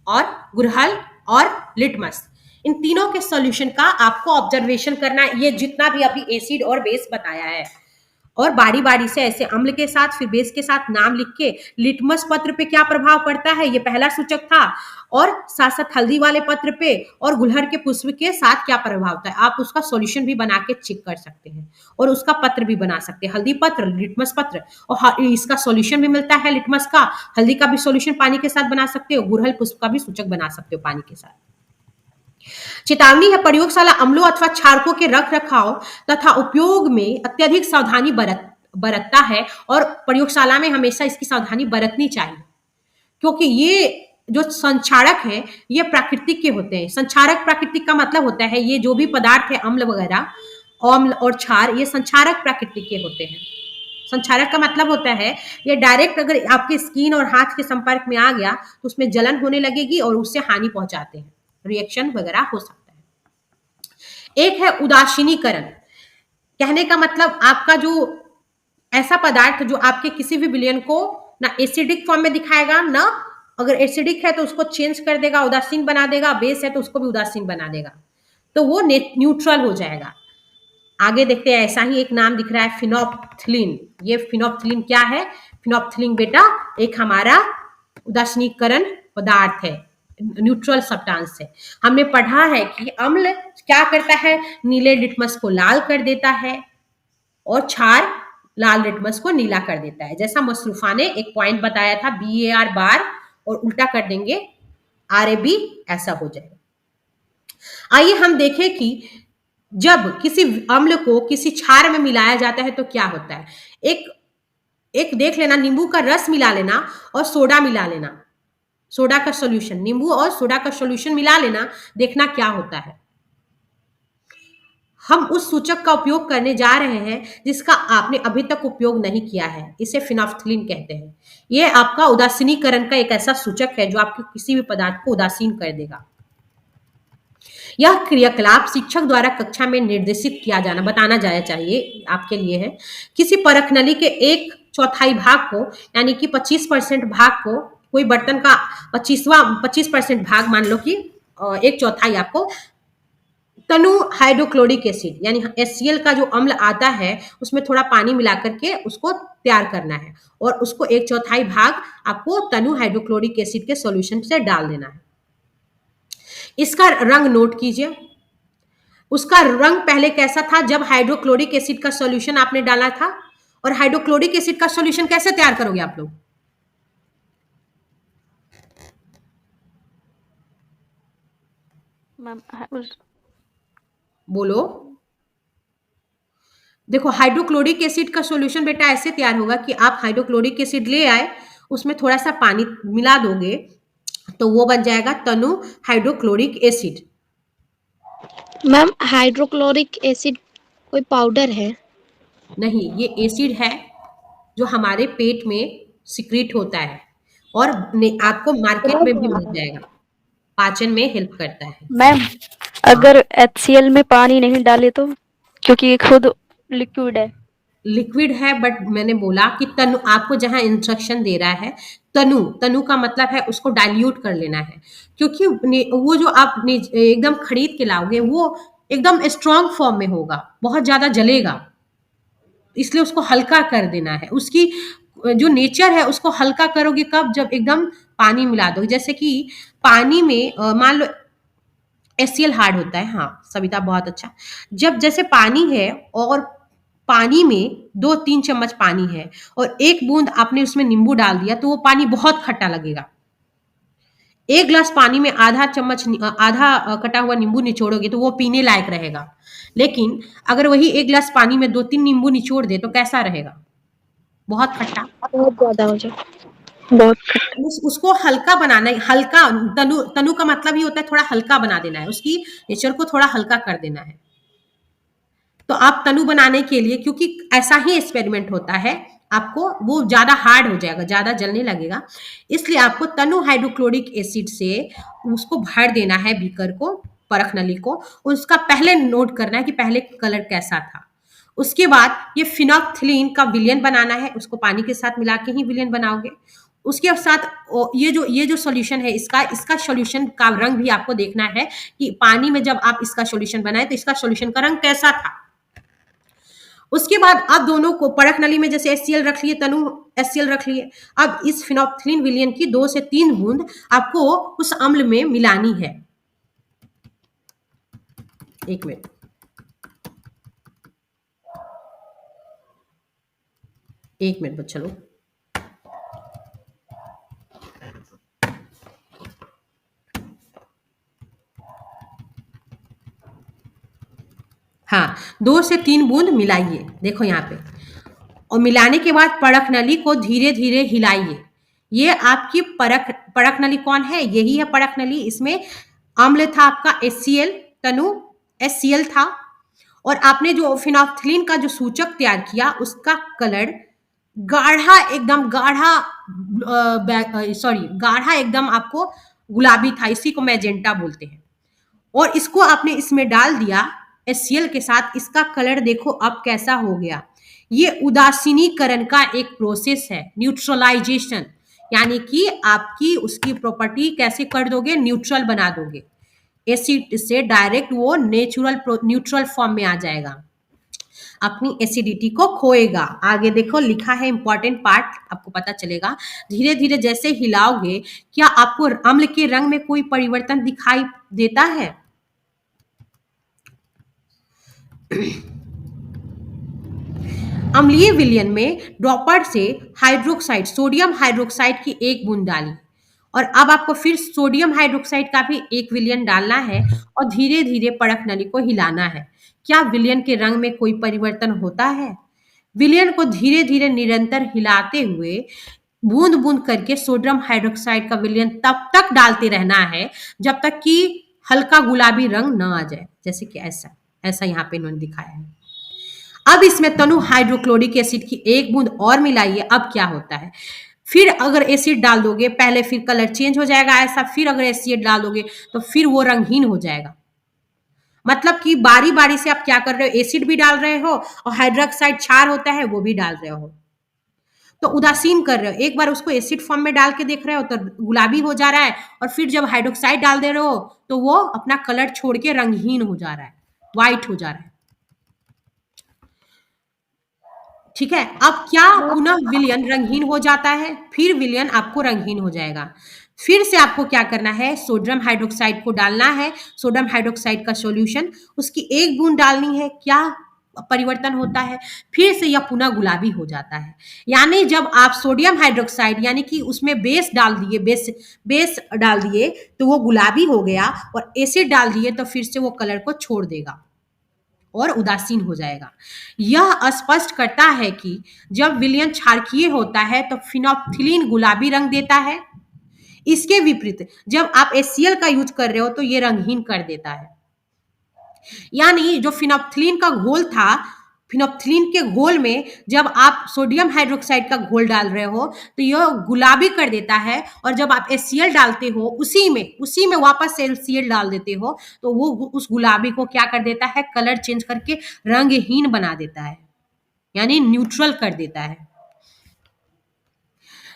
और गुड़हल और लिटमस, इन तीनों के सॉल्यूशन का आपको ऑब्जर्वेशन करना है। ये जितना भी अभी एसिड और बेस बताया है, और बारी बारी से ऐसे अम्ल के साथ फिर बेस के साथ नाम लिख के लिटमस पत्र पे क्या प्रभाव पड़ता है ये पहला सूचक था, और साथ साथ हल्दी वाले पत्र पे और गुलहड़ के पुष्प के साथ क्या प्रभाव होता है, आप उसका सॉल्यूशन भी बना के चेक कर सकते हैं और उसका पत्र भी बना सकते हैं, हल्दी पत्र, लिटमस पत्र, और इसका सॉल्यूशन भी मिलता है लिटमस का, हल्दी का भी सॉल्यूशन पानी के साथ बना सकते हो, गुड़हल पुष्प का भी सूचक बना सकते हो पानी के साथ। चेतावनी है, प्रयोगशाला अम्लों अथवा क्षारकों के रख रखाव तथा उपयोग में अत्यधिक सावधानी बरतता है, और प्रयोगशाला में हमेशा इसकी सावधानी बरतनी चाहिए, क्योंकि ये जो संक्षारक है ये प्राकृतिक के होते हैं। संक्षारक प्राकृतिक का मतलब होता है ये जो भी पदार्थ है अम्ल वगैरह, अम्ल और क्षार, ये संक्षारक प्राकृतिक के होते हैं। संक्षारक का मतलब होता है ये डायरेक्ट अगर आपके स्किन और हाथ के संपर्क में आ गया तो उसमें जलन होने लगेगी और उससे हानि पहुंचाते हैं, रिएक्शन वगैरह हो सकता है। एक है उदासीनीकरण, कहने का मतलब आपका जो ऐसा पदार्थ जो आपके किसी भी विलयन को ना एसिडिक फॉर्म में दिखाएगा, ना अगर एसिडिक है तो उसको चेंज कर देगा, उदासीन बना देगा, बेस है तो उसको भी उदासीन बना देगा, तो वो न्यूट्रल हो जाएगा। आगे देखते हैं, ऐसा ही एक नाम दिख रहा है फिनोप्थलीन। ये फिनोप्थलीन क्या है? फिनोप्थलीन बेटा एक हमारा उदासीनीकरण पदार्थ है, न्यूट्रल सब्सटेंस है। हमने पढ़ा है कि अम्ल क्या करता है, नीले लिटमस को लाल कर देता है और क्षार लाल लिटमस को नीला कर देता है। जैसा मसरूफा ने एक पॉइंट बताया था, BAR बार और उल्टा कर देंगे RAB, ऐसा हो जाएगा। आइए हम देखें कि जब किसी अम्ल को किसी क्षार में मिलाया जाता है तो क्या होता है। एक देख लेना, नींबू का रस मिला लेना और सोडा मिला लेना, सोडा का सॉल्यूशन, नींबू और सोडा का सॉल्यूशन मिला लेना, देखना क्या होता है। हम उस सूचक का उपयोग करने जा रहे हैं जिसका आपने अभी तक उपयोग नहीं किया है, इसे फिनोप्थलीन कहते हैं। यह आपका उदासीनीकरण का एक ऐसा सूचक है जो आपके किसी भी पदार्थ को उदासीन कर देगा। यह क्रियाकलाप शिक्षक द्वारा कक्षा में निर्देशित किया जाना, बताना जाना चाहिए, आपके लिए है। किसी परख नली के 1/4 भाग को, यानी कि 25% भाग को, कोई बर्तन का 25% भाग मान लो कि 1/4 आपको तनु हाइड्रोक्लोरिक एसिड यानी HCl का जो अम्ल आता है उसमें थोड़ा पानी मिला करके उसको तैयार करना है, और उसको 1/4 भाग आपको तनु हाइड्रोक्लोरिक एसिड के सॉल्यूशन से डाल देना है। इसका रंग नोट कीजिए। उसका रंग पहले कैसा था जब हाइड्रोक्लोरिक एसिड का सॉल्यूशन आपने डाला था, और हाइड्रोक्लोरिक एसिड का सॉल्यूशन कैसे तैयार करोगे आप लोग? बोलो। देखो, हाइड्रोक्लोरिक एसिड का सॉल्यूशन बेटा ऐसे तैयार होगा कि आप हाइड्रोक्लोरिक एसिड ले आए, उसमें थोड़ा सा पानी मिला दोगे तो वो बन जाएगा तनु hydrochloric acid. Ma'am hydrochloric acid कोई पाउडर है? नहीं, ये एसिड है जो हमारे पेट में सिक्रीट होता है और आपको मार्केट में भी मिल जाएगा, पाचन में हेल्प करता है। मैम अगर HCl में पानी नहीं डाले तो, क्योंकि ये खुद लिक्विड है। लिक्विड है, बट मैंने बोला कि तनु, आपको जहां इंस्ट्रक्शन दे रहा है तनु का मतलब है उसको डाइल्यूट कर लेना है, क्योंकि वो जो आप एकदम खरीद के लाओगे वो एकदम स्ट्रॉन्ग फॉर्म में होगा, बहुत ज्यादा जलेगा, इसलिए उसको हल्का कर देना है। उसकी जो नेचर है उसको हल्का करोगे कब? जब एकदम पानी मिला दो। जैसे कि पानी में मान लो HCl हार्ड होता है, हाँ सविता बहुत अच्छा। जब जैसे पानी है और पानी में 2-3 चम्मच पानी है और 1 बूंद आपने उसमें नींबू डाल दिया तो वो पानी बहुत खट्टा लगेगा। 1 ग्लास पानी में आधा कटा हुआ नींबू निचोड़ोगे तो वो पीने लायक रहेगा। लेकिन अगर वही 1 ग्लास पानी में 2-3 नींबू निचोड़ दे तो कैसा रहेगा? बहुत खट्टा, बहुत ज्यादा हो जाए। बहुत उसको हल्का बनाना है। हल्का तनु का मतलब ही होता है थोड़ा हल्का बना देना है, उसकी नेचर को थोड़ा हल्का कर देना है। तो आप तनु बनाने के लिए, क्योंकि ऐसा ही एक्सपेरिमेंट होता है, आपको वो ज्यादा हार्ड हो जाएगा, ज्यादा जलने लगेगा, इसलिए आपको तनु हाइड्रोक्लोरिक एसिड से उसको भर देना है बीकर को, परख नली को। उसका पहले नोट करना है कि पहले कलर कैसा था। उसके बाद ये फिनोप्थलीन का विलयन बनाना है, उसको पानी के साथ मिला के ही विलयन बनाओगे। उसके साथ ये जो सॉल्यूशन है इसका सॉल्यूशन का रंग भी आपको देखना है कि पानी में जब आप इसका सॉल्यूशन बनाए तो इसका सॉल्यूशन का रंग कैसा था। उसके बाद आप दोनों को परख नली में जैसे HCl रख लिए, तनु HCl रख लिए। अब इस फिनोल्फथलीन विलयन की 2 से 3 बूंद आपको उस अम्ल में मिलानी है। एक मिनट, बच्चा लोग। हाँ, 2 से 3 बूंद मिलाइए, देखो यहाँ पे। और मिलाने के बाद परख नली को धीरे धीरे हिलाइए। ये आपकी परख नली कौन है? यही है परख नली। इसमें अम्ल था आपका HCl, तनु HCl था, और आपने जो फिनोल्फथलीन का जो सूचक तैयार किया उसका कलर गाढ़ा एकदम गाढ़ा एकदम आपको गुलाबी था, इसी को मैजेंटा बोलते हैं। और इसको आपने इसमें डाल दिया HCl के साथ। इसका कलर देखो अब कैसा हो गया। ये उदासीनीकरण का एक प्रोसेस है, न्यूट्रलाइजेशन, यानी कि आपकी उसकी प्रॉपर्टी कैसे कर दोगे, न्यूट्रल बना दोगे। एसिड से डायरेक्ट वो न्यूट्रल फॉर्म में आ जाएगा, अपनी एसिडिटी को खोएगा। आगे देखो लिखा है, इंपॉर्टेंट पार्ट आपको पता चलेगा। धीरे धीरे जैसे हिलाओगे, क्या आपको अम्ल के रंग में कोई परिवर्तन दिखाई देता है? अम्लीय विलयन में ड्रॉपर से हाइड्रोक्साइड, सोडियम हाइड्रोक्साइड की 1 बूंद डाली, और अब आपको फिर सोडियम हाइड्रोक्साइड का भी 1 विलयन डालना है और धीरे धीरे परख नली को हिलाना है। क्या विलयन के रंग में कोई परिवर्तन होता है? विलयन को धीरे धीरे निरंतर हिलाते हुए बूंद बूंद करके सोडियम हाइड्रोक्साइड का विलयन तब तक डालते रहना है जब तक कि हल्का गुलाबी रंग ना आ जाए, जैसे कि ऐसा यहाँ पे इन्होंने दिखाया है। अब इसमें तनु हाइड्रोक्लोरिक एसिड की 1 बूंद और मिलाइए। अब क्या होता है, फिर अगर एसिड डाल दोगे, पहले फिर कलर चेंज हो जाएगा ऐसा, फिर अगर एसिड डाल दोगे तो फिर वो रंगहीन हो जाएगा। मतलब कि बारी बारी से आप क्या कर रहे हो, एसिड भी डाल रहे हो और हाइड्रोक्साइड क्षार होता है वो भी डाल रहे हो, तो उदासीन कर रहे हो। एक बार उसको एसिड फॉर्म में डाल के देख रहे हो तो गुलाबी हो जा रहा है, और फिर जब हाइड्रोक्साइड डाल दे रहे हो तो वो अपना कलर छोड़ के रंगहीन हो जा रहा है, व्हाइट हो जा रहा है। ठीक है, अब क्या पुनः विलयन रंगहीन हो जाता है, फिर विलयन आपको रंगहीन हो जाएगा। फिर से आपको क्या करना है, सोडियम हाइड्रोक्साइड को डालना है, सोडियम हाइड्रोक्साइड का सॉल्यूशन, उसकी 1 बूंद डालनी है। क्या परिवर्तन होता है, फिर से यह पुनः गुलाबी हो जाता है। यानी जब आप सोडियम हाइड्रोक्साइड यानी कि उसमें बेस डाल दिए, बेस डाल दिए तो वो गुलाबी हो गया, और एसिड डाल दिए तो फिर से वो कलर को छोड़ देगा और उदासीन हो जाएगा। यह स्पष्ट करता है कि जब विलयन क्षारकीय होता है तो फिनोल्फथलीन गुलाबी रंग देता है। इसके विपरीत जब आप HCl का यूज कर रहे हो तो ये रंगहीन कर देता है। यानी जो फिनोल्फथलीन का घोल था, फिनोल्फथलीन के घोल में जब आप सोडियम हाइड्रोक्साइड का घोल डाल रहे हो तो यह गुलाबी कर देता है, और जब आप HCl डालते हो उसी में वापस से HCl डाल देते हो तो वो उस गुलाबी को क्या कर देता है, कलर चेंज करके रंगहीन बना देता है, यानी न्यूट्रल कर देता है।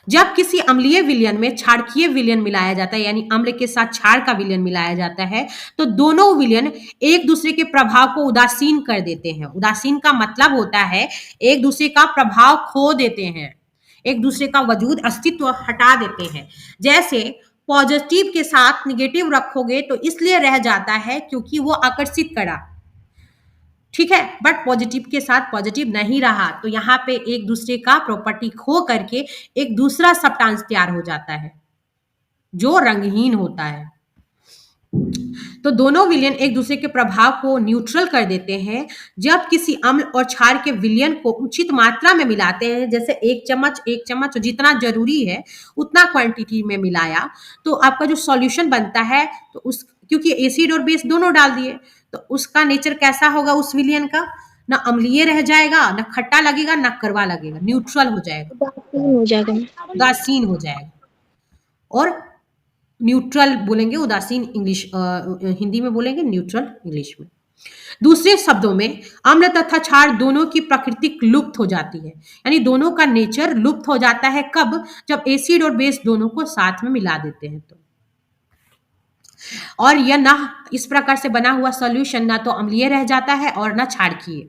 जब किसी अम्लीय विलयन में क्षारकीय विलयन मिलाया जाता है, यानी अम्ल के साथ क्षार का विलयन मिलाया जाता है, तो दोनों विलयन एक दूसरे के प्रभाव को उदासीन कर देते हैं। उदासीन का मतलब होता है एक दूसरे का प्रभाव खो देते हैं, एक दूसरे का वजूद, अस्तित्व हटा देते हैं। जैसे पॉजिटिव के साथ निगेटिव रखोगे तो इसलिए रह जाता है क्योंकि वो आकर्षित करा, ठीक है, बट पॉजिटिव के साथ पॉजिटिव नहीं रहा तो यहाँ पे एक दूसरे का प्रॉपर्टी खो करके एक दूसरा सब्सटेंस तैयार हो जाता है जो रंगहीन होता है। तो दोनों विलयन एक दूसरे के प्रभाव को न्यूट्रल कर देते हैं। जब किसी अम्ल और क्षार के विलयन को उचित मात्रा में मिलाते हैं, जैसे 1 चम्मच जितना जरूरी है उतना क्वांटिटी में मिलाया, तो आपका जो सॉल्यूशन बनता है तो उस, क्योंकि एसिड और बेस दोनों डाल दिए, तो उसका नेचर कैसा होगा उस विलयन का, ना अम्लीय रह जाएगा, ना खट्टा लगेगा, ना कड़वा लगेगा, न्यूट्रल हो जाएगा, उदासीन हो जाएगा। और न्यूट्रल बोलेंगे उदासीन इंग्लिश, हिंदी में बोलेंगे न्यूट्रल इंग्लिश में। दूसरे शब्दों में अम्ल तथा क्षार दोनों की प्रकृति लुप्त हो जाती है, यानी दोनों का नेचर लुप्त हो जाता है। कब? जब एसिड और बेस दोनों को साथ में मिला देते हैं तो। और यह ना इस प्रकार से बना हुआ सॉल्यूशन ना तो अम्लीय रह जाता है और ना क्षारकीय।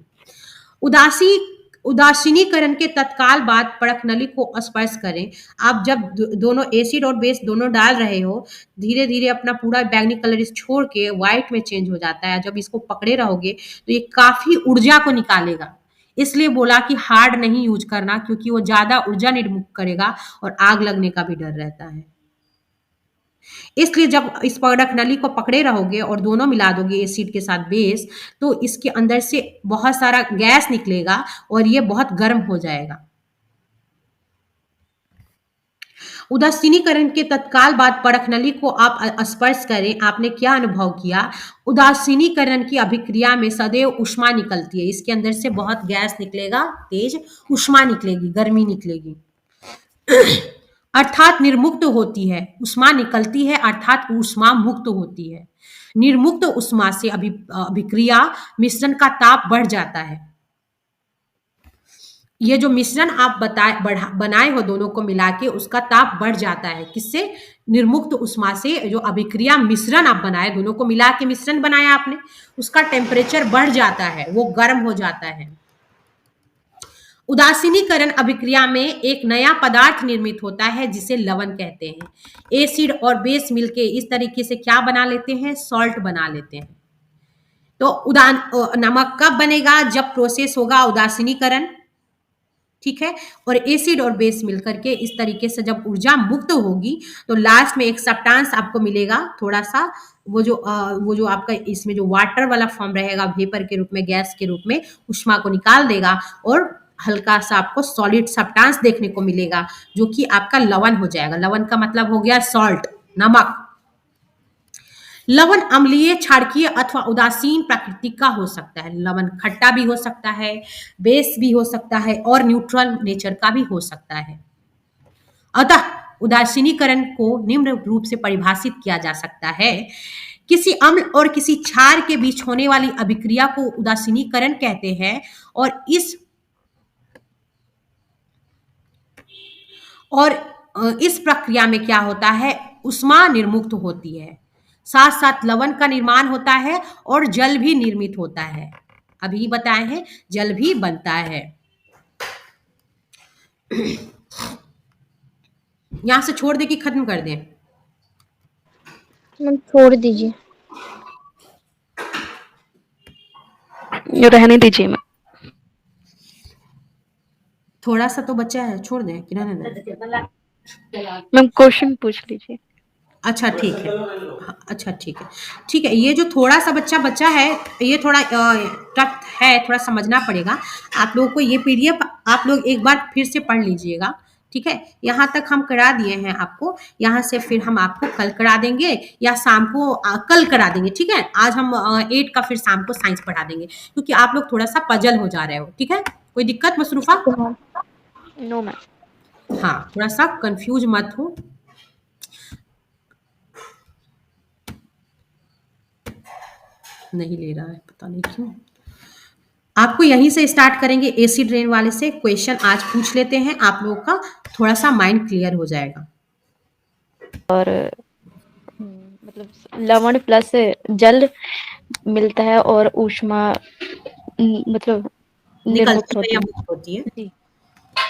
उदासी उदासीनीकरण के तत्काल बाद परख नली को स्पर्श करें। आप जब दोनों एसिड और बेस दोनों डाल रहे हो, धीरे धीरे अपना पूरा बैंगनी कलर इस छोड़ के व्हाइट में चेंज हो जाता है। जब इसको पकड़े रहोगे तो ये काफी ऊर्जा को निकालेगा। इसलिए बोला कि हार्ड नहीं यूज करना, क्योंकि वो ज्यादा ऊर्जा निर्मुक्त करेगा और आग लगने का भी डर रहता है। इसलिए जब इस परख नली को पकड़े रहोगे और दोनों मिला दोगे एसिड के साथ बेस, तो इसके अंदर से बहुत सारा गैस निकलेगा और ये बहुत गर्म हो जाएगा। उदासीनीकरण के तत्काल बाद परख नली को आप स्पर्श करें। आपने क्या अनुभव किया? उदासीनीकरण की अभिक्रिया में सदैव ऊष्मा निकलती है। इसके अंदर से बहुत गैस निकलेगा, तेज ऊष्मा निकलेगी, गर्मी निकलेगी। अर्थात निर्मुक्त होती है, ऊष्मा निकलती है अर्थात ऊष्मा मुक्त होती है। निर्मुक्त ऊष्मा से अभिक्रिया मिश्रण का ताप बढ़ जाता है। ये जो मिश्रण आप बनाए हो दोनों को मिला के, उसका ताप बढ़ जाता है। किससे? निर्मुक्त ऊष्मा से। जो अभिक्रिया मिश्रण आप बनाए, दोनों को मिला के मिश्रण बनाया आपने, उसका टेम्परेचर बढ़ जाता है, वो गर्म हो जाता है। उदासीनीकरण अभिक्रिया में एक नया पदार्थ निर्मित होता है जिसे लवण कहते हैं। एसिड और बेस मिलके इस तरीके से क्या बना लेते हैं? सॉल्ट बना लेते हैं। तो नमक कब बनेगा? जब प्रोसेस होगा उदासीनीकरण, ठीक है। और एसिड और बेस मिलकर के इस तरीके से जब ऊर्जा मुक्त होगी तो लास्ट में एक सब्सटेंस आपको मिलेगा, थोड़ा सा वो जो आपका इसमें जो वाटर वाला फॉर्म रहेगा, वेपर के रूप में, गैस के रूप में, ऊष्मा को निकाल देगा और हल्का सा आपको सॉलिड सब्सटेंस देखने को मिलेगा, जो कि आपका लवण हो जाएगा। लवण का मतलब हो गया सॉल्ट, नमक। लवण अम्लीय, क्षारकीय अथवा उदासीन प्रकृति का हो सकता है। लवण खट्टा भी हो सकता है, बेस भी हो सकता है और न्यूट्रल नेचर का भी हो सकता है। अतः उदासीनीकरण को निम्न रूप से परिभाषित किया जा सकता है। किसी अम्ल और किसी क्षार के बीच होने वाली अभिक्रिया को उदासीनीकरण कहते हैं और इस प्रक्रिया में क्या होता है? ऊष्मा निर्मुक्त होती है, साथ साथ लवण का निर्माण होता है और जल भी निर्मित होता है। अभी बताए हैं, जल भी बनता है। यहां से छोड़ दे कि खत्म कर दें? मैम छोड़ दीजिए। रहने दीजिए मैम। थोड़ा सा तो बच्चा है, छोड़ दें कि रहने दें? मैम क्वेश्चन पूछ लीजिए। अच्छा ठीक है, हाँ, अच्छा ठीक है, ठीक है। ये जो थोड़ा सा बच्चा है, ये थोड़ा टफ है, थोड़ा समझना पड़ेगा आप लोगों को। ये पीडीएफ आप लोग एक बार फिर से पढ़ लीजिएगा, ठीक है। यहाँ तक हम करा दिए हैं आपको, यहाँ से फिर हम आपको कल करा देंगे या शाम को कल करा देंगे, ठीक है। आज हम 8 का फिर शाम को साइंस पढ़ा देंगे, क्योंकि आप लोग थोड़ा सा पजल हो जा रहे हो, ठीक है। कोई दिक्कत मसरूफा? No ma'am. हाँ, थोड़ा सा कंफ्यूज मत हो। नहीं ले रहा है, पता नहीं क्यों। आपको यहीं से स्टार्ट करेंगे, एसिड रेन वाले से क्वेश्चन आज पूछ लेते हैं, आप लोगों का थोड़ा सा माइंड क्लियर हो जाएगा। और मतलब लवण प्लस जल मिलता है और ऊष्मा मतलब निर्मुक्त निकलती है या होती मुक्त होती है? जी।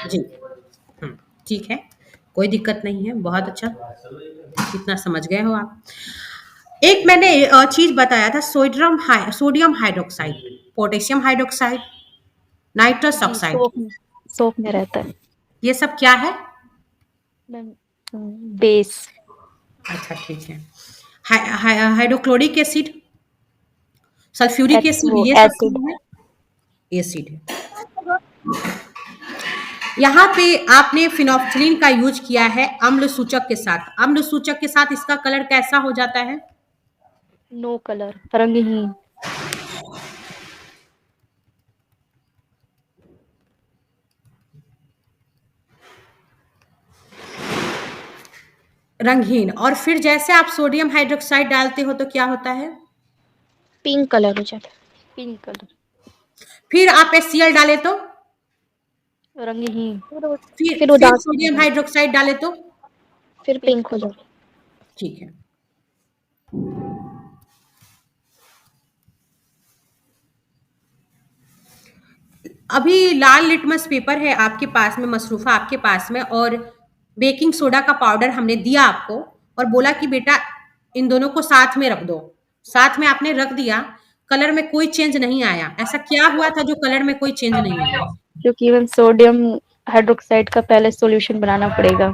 जी, ठीक है, कोई दिक्कत नहीं है, बहुत अच्छा, कितना समझ गए हो आप। एक मैंने चीज बताया था, sodium hydroxide, potassium hydroxide, nitrous oxide, soap में रहता है। ये सब क्या है? बेस। अच्छा ठीक है। हाइड्रोक्लोरिक एसिड, सल्फ्यूरिक एसिड, ये सब क्या है? एसिड है। यहाँ पे आपने फिनोल्फ्थालीन का यूज किया है अम्ल सूचक के साथ। अम्ल सूचक के साथ इसका कलर कैसा हो जाता है? नो कलर, रंगहीन। रंगहीन। और फिर जैसे आप सोडियम हाइड्रोक्साइड डालते हो तो क्या होता है? पिंक कलर हो जाता है। पिंक कलर, फिर आप HCl डाले तो, रंगहीन, फिर वो फिर डार्क हो सोडियम जाएगा, हाइड्रोक्साइड डाले तो, फिर पिंक पिंक हो कलर। जाएगा। ठीक है। अभी लाल लिटमस पेपर है आपके पास में, मसरूफा आपके पास में, और बेकिंग सोडा का पाउडर हमने दिया आपको और बोला कि बेटा इन दोनों को साथ में रख दो। साथ में आपने रख दिया, कलर में कोई चेंज नहीं आया। ऐसा क्या हुआ था जो कलर में कोई चेंज नहीं आया? क्योंकि मैम सोडियम हाइड्रोक्साइड का पहले सॉल्यूशन बनाना पड़ेगा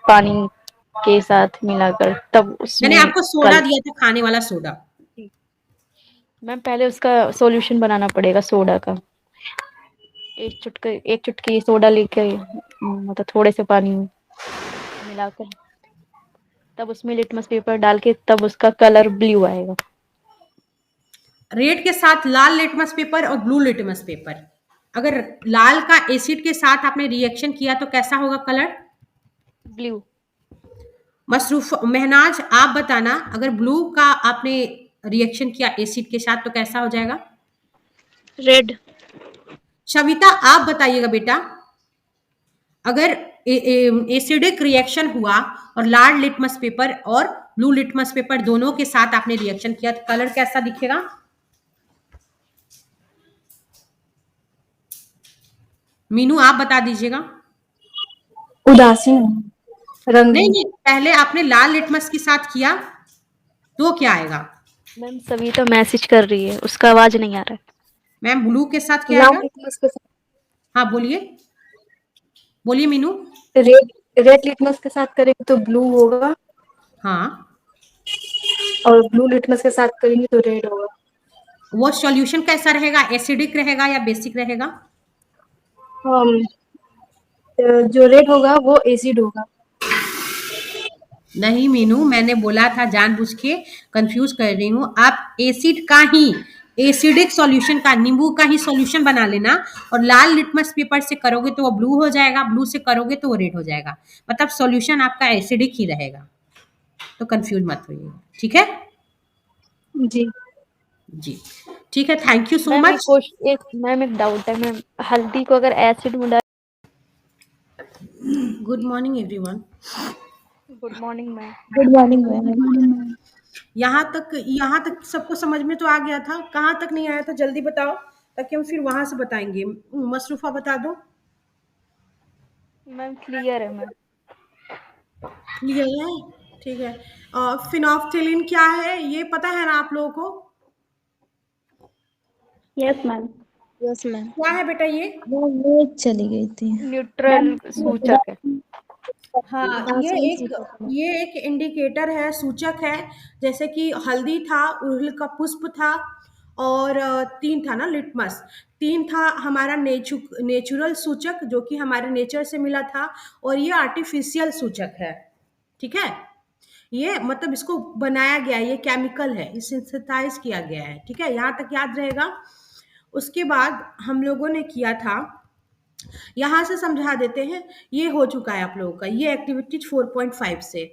पानी के साथ मिलाकर, तब मैंने उसमें आपको सोडा कल दिया था, खाने वाला सोडा। मैम पहले उसका सॉल्यूशन बनाना पड़ेगा सोडा का। एक चुटकी सोडा लेके मतलब थोड़े से पानी में मिलाकर, तब उसमें लिटमस पेपर डाल के, तब उसका कलर ब्लू आएगा। रेड के साथ लाल लिटमस पेपर और ब्लू लिटमस पेपर, अगर लाल का एसिड के साथ आपने रिएक्शन किया तो कैसा होगा कलर? ब्लू। मसरूफ महनाज आप बताना, अगर ब्लू का आपने रिएक्शन किया एसिड के साथ तो कैसा हो जाएगा? रेड। शविता आप बताइएगा बेटा, अगर एसिडिक रिएक्शन हुआ और लाल लिटमस पेपर और ब्लू लिटमस पेपर दोनों के साथ आपने रिएक्शन किया तो कलर कैसा दिखेगा? मीनू आप बता दीजिएगा। उदासीन, नहीं रंगहीन। नहीं, पहले आपने लाल लिटमस के साथ किया तो क्या आएगा? मैम सभी तो मैसेज कर रही है, उसका आवाज नहीं आ रहा है। मैम ब्लू के साथ क्या लाल आएगा? लिटमस के साथ, हाँ बोलिए, बोलिए मीनू। रेड रेड लिटमस के साथ करेंगे तो ब्लू होगा, हाँ, और ब्लू लिटमस के साथ करेंगे तो रेड होगा। वो सॉल्यूशन कैसा रहेगा, एसिडिक रहेगा या बेसिक रहेगा? हम जो रेड होगा वो एसिड होगा। नहीं मीनू, मैंने बोला था, जानबूझ के कंफ्यूज कर रही हूँ। आप एसिड का ही, एसिडिक सॉल्यूशन का, नींबू का ही सॉल्यूशन बना लेना और लाल लिटमस पेपर से करोगे तो वो ब्लू हो जाएगा, ब्लू से करोगे तो वो रेड हो जाएगा। मतलब सॉल्यूशन आपका एसिडिक ही रहेगा, तो कंफ्यूज मत होइए, ठीक है जी। जी? ठीक है, thank you so ma'am much. Ma'am एक डाउट है मैम, हल्दी को अगर एसिड में डाल। Good morning everyone. Good morning ma'am. Good morning ma'am. यहाँ तक सबको समझ में तो आ गया था, कहाँ तक नहीं आया था जल्दी बताओ, ताकि हम फिर वहां से बताएंगे। मसरूफा बता दो। मैम क्लियर है मैम। क्लियर है, ठीक है। फिनोफ्थिलीन क्या है ये पता है ना आप लोगों को? Yes ma'am. Yes ma'am. क्या है बेटा ये? वो चली गई थी। न्यूट्रल सूचक है। हाँ, ये एक इंडिकेटर है, सूचक है। जैसे कि हल्दी था, उड़हल का पुष्प था, और तीन था ना लिटमस, तीन था हमारा नेचुरल सूचक जो कि हमारे नेचर से मिला था, और ये आर्टिफिशियल सूचक है, ठीक है। ये मतलब इसको बनाया गया, ये केमिकल है, ये सिंथेसाइज किया गया है, ठीक है, यहाँ तक याद रहेगा। उसके बाद हम लोगों ने किया था, यहाँ से समझा देते हैं। ये हो चुका है आप लोगों का, ये एक्टिविटीज 4.5 से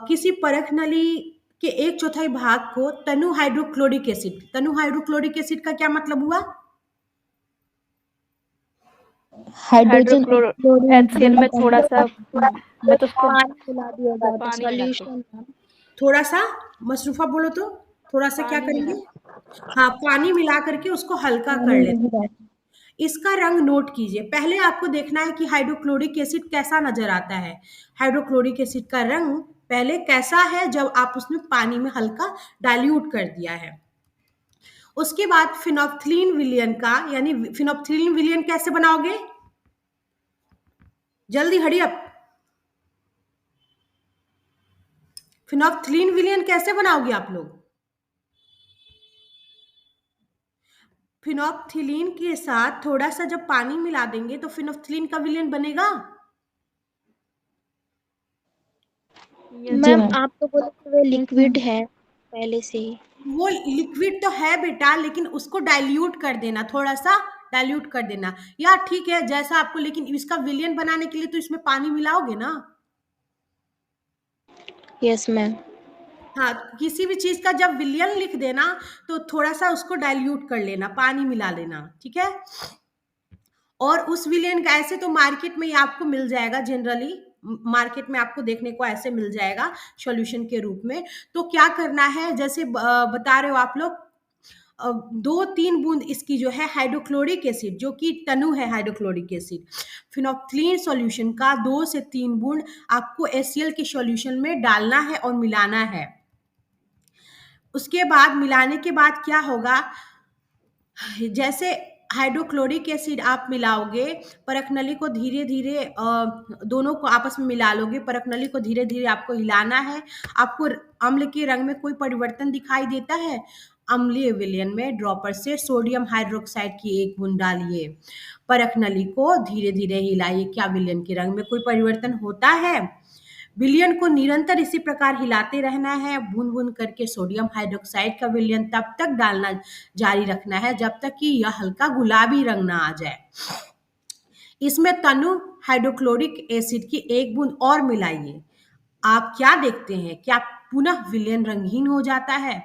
किसी परख नली के एक चौथाई भाग को तनु हाइड्रोक्लोरिक एसिड, तनु हाइड्रोक्लोरिक एसिड का क्या मतलब हुआ? हाइड्रोजन और क्लोरीन HCl में थोड़ा सा, मैं तो उसको पानी मिला दिया जाता पानी मिला के, सॉल्यूशन। थोड़ा सा, मसरूफा बोलो तो, थोड़ा सा क्या पानी मिला करेंगे? हाँ, पानी मिला करके उसको हल्का कर पानी लेते नहीं हैं। रहता। इसका रंग नोट कीजिए। पहले आपको देखना है कि हाइड्रोक्लोरिक एसिड कैसा नजर आता है। हाइड्रोक्लोरिक एसिड का रंग पहले कैसा है जब आप उसमें पानी में हल्का डाइल्यूट कर दिया है। उसके बाद फिनोप्थिलीन विलयन का, यानी फिनोप्थिलीन विलयन कैसे बनाओगे? जल्दी हरी अप। फिनोप्थिलीन विलयन कैसे बनाओगे आप लोग? फिनोप्थिलीन के साथ थोड़ा सा जब पानी मिला देंगे तो फिनोप्थिलीन का विलयन बनेगा। यस जी मैम मैम। आप तो बोले थे वो लिक्विड है पहले से ही। वो लिक्विड तो है बेटा, लेकिन उसको डाइल्यूट कर देना, थोड़ा सा डाइल्यूट कर देना। या ठीक है जैसा आपको, लेकिन इसका विलयन बनाने के लिए तो इसमें पानी मिलाओगे ना। Yes ma'am. हाँ, किसी भी चीज़ का जब विलयन लिख देना तो थोड़ा-सा उसको डाइल्यूट कर लेना, पानी मिला लेना, ठीक है? और उस विलयन का ऐसे तो मार्केट में ये आपको मिल जाएगा जनरली, मार्केट में आपको देखने को ऐसे मिल जाएगा सॉल्यूशन के रूप में। तो क्या करना है, जैसे बता रहे हो आप लोग, 2-3 बूंद इसकी जो है हाइड्रोक्लोरिक एसिड, जो कि तनु है हाइड्रोक्लोरिक एसिड, फिनोप्थलीन सॉल्यूशन का 2 से 3 बूंद आपको HCl के सॉल्यूशन में डालना है और मिलाना है। उसके बाद मिलाने के बाद क्या होगा, जैसे हाइड्रोक्लोरिक एसिड आप मिलाओगे, परखनली को धीरे-धीरे दोनों को आपस में मिला लोगे, परखनली को धीरे-धीरे आपको हिलाना है। आपको अम्ल के रंग में कोई परिवर्तन दिखाई देता है? अम्लीय विलयन में ड्रॉपर से सोडियम हाइड्रोक्साइड की 1 बूंद डालिए। परखनली को धीरे-धीरे हिलाइए। क्या विलयन के रंग में कोई परिवर्तन होता है? विलयन को निरंतर इसी प्रकार हिलाते रहना है। बूंद-बूंद करके सोडियम हाइड्रोक्साइड का विलयन तब तक डालना जारी रखना है जब तक कि यह हल्का गुलाबी रंग ना आ जाए। इसमें तनु हाइड्रोक्लोरिक एसिड की 1 बूंद और मिलाइए। आप क्या देखते हैं, क्या पुनः विलयन रंगीन हो जाता है?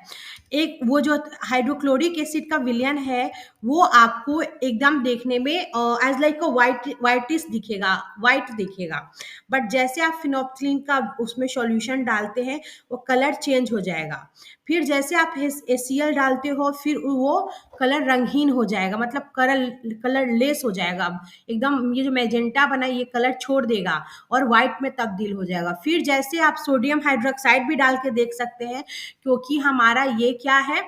एक वो जो हाइड्रोक्लोरिक एसिड का विलयन है वो आपको एकदम देखने में एज लाइक अ व्हाइटिश दिखेगा, व्हाइट दिखेगा। बट जैसे आप फिनोप्थलीन का उसमें सॉल्यूशन डालते हैं वो कलर चेंज हो जाएगा। फिर जैसे आप HCl डालते हो फिर वो कलर रंगहीन हो जाएगा, मतलब कलर लेस हो जाएगा, एकदम ये जो मैजेंटा बना ये कलर छोड़ देगा और व्हाइट में तब्दील हो जाएगा। फिर जैसे आप सोडियम हाइड्रोक्साइड भी डाल के देख सकते हैं, क्योंकि हमारा ये क्या है,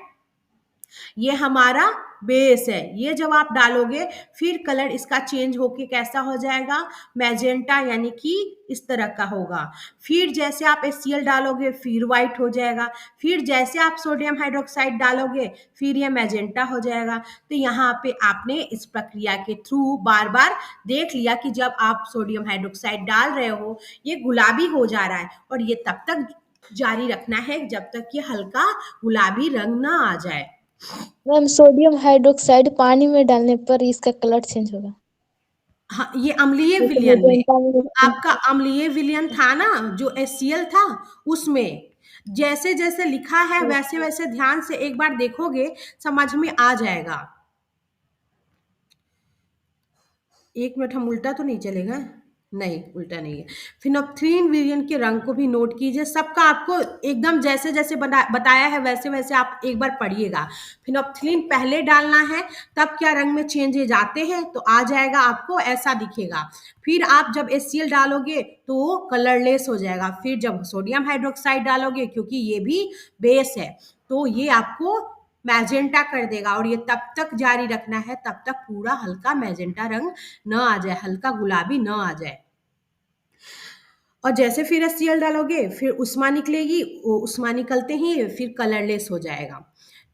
ये हमारा बेस है। ये जब आप डालोगे फिर कलर इसका चेंज होके कैसा हो जाएगा, मैजेंटा, यानी कि इस तरह का होगा। फिर जैसे आप HCl डालोगे फिर व्हाइट हो जाएगा। फिर जैसे आप सोडियम हाइड्रोक्साइड डालोगे फिर ये मैजेंटा हो जाएगा। तो यहाँ पे आपने इस प्रक्रिया के थ्रू बार बार देख लिया कि जब आप सोडियम हाइड्रोक्साइड डाल रहे हो ये गुलाबी हो जा रहा है, और ये तब तक जारी रखना है जब तक ये हल्का गुलाबी रंग ना आ जाए। मैम सोडियम हाइड्रोक्साइड पानी में डालने पर इसका कलर चेंज होगा? हाँ, ये अम्लीय जैसे विलयन में, मैजेंटा में। आपका अम्लीय विलयन था ना जो HCl था, उसमें जैसे जैसे लिखा है वैसे वैसे ध्यान से एक बार देखोगे समझ में आ जाएगा। 1 मिनट, हम उल्टा तो नहीं चलेगा? नहीं, उल्टा नहीं है। फिनोप्थलीन विलयन के रंग को भी नोट कीजिए। सबका आपको एकदम जैसे जैसे बताया है वैसे वैसे आप एक बार पढ़िएगा। फिनोप्थलीन पहले डालना है, तब क्या रंग में चेंजेज आते हैं तो आ जाएगा, आपको ऐसा दिखेगा। फिर आप जब HCl डालोगे तो वो कलरलेस हो जाएगा। फिर जब सोडियम हाइड्रोक्साइड डालोगे, क्योंकि ये भी बेस है, तो ये आपको मैजेंटा कर देगा, और ये तब तक जारी रखना है तब तक पूरा हल्का मैजेंटा रंग न आ जाए, हल्का गुलाबी न आ जाए। और जैसे फिर HCl डालोगे फिर उष्मा निकलेगी, वो उष्मा निकलते ही फिर कलरलेस हो जाएगा।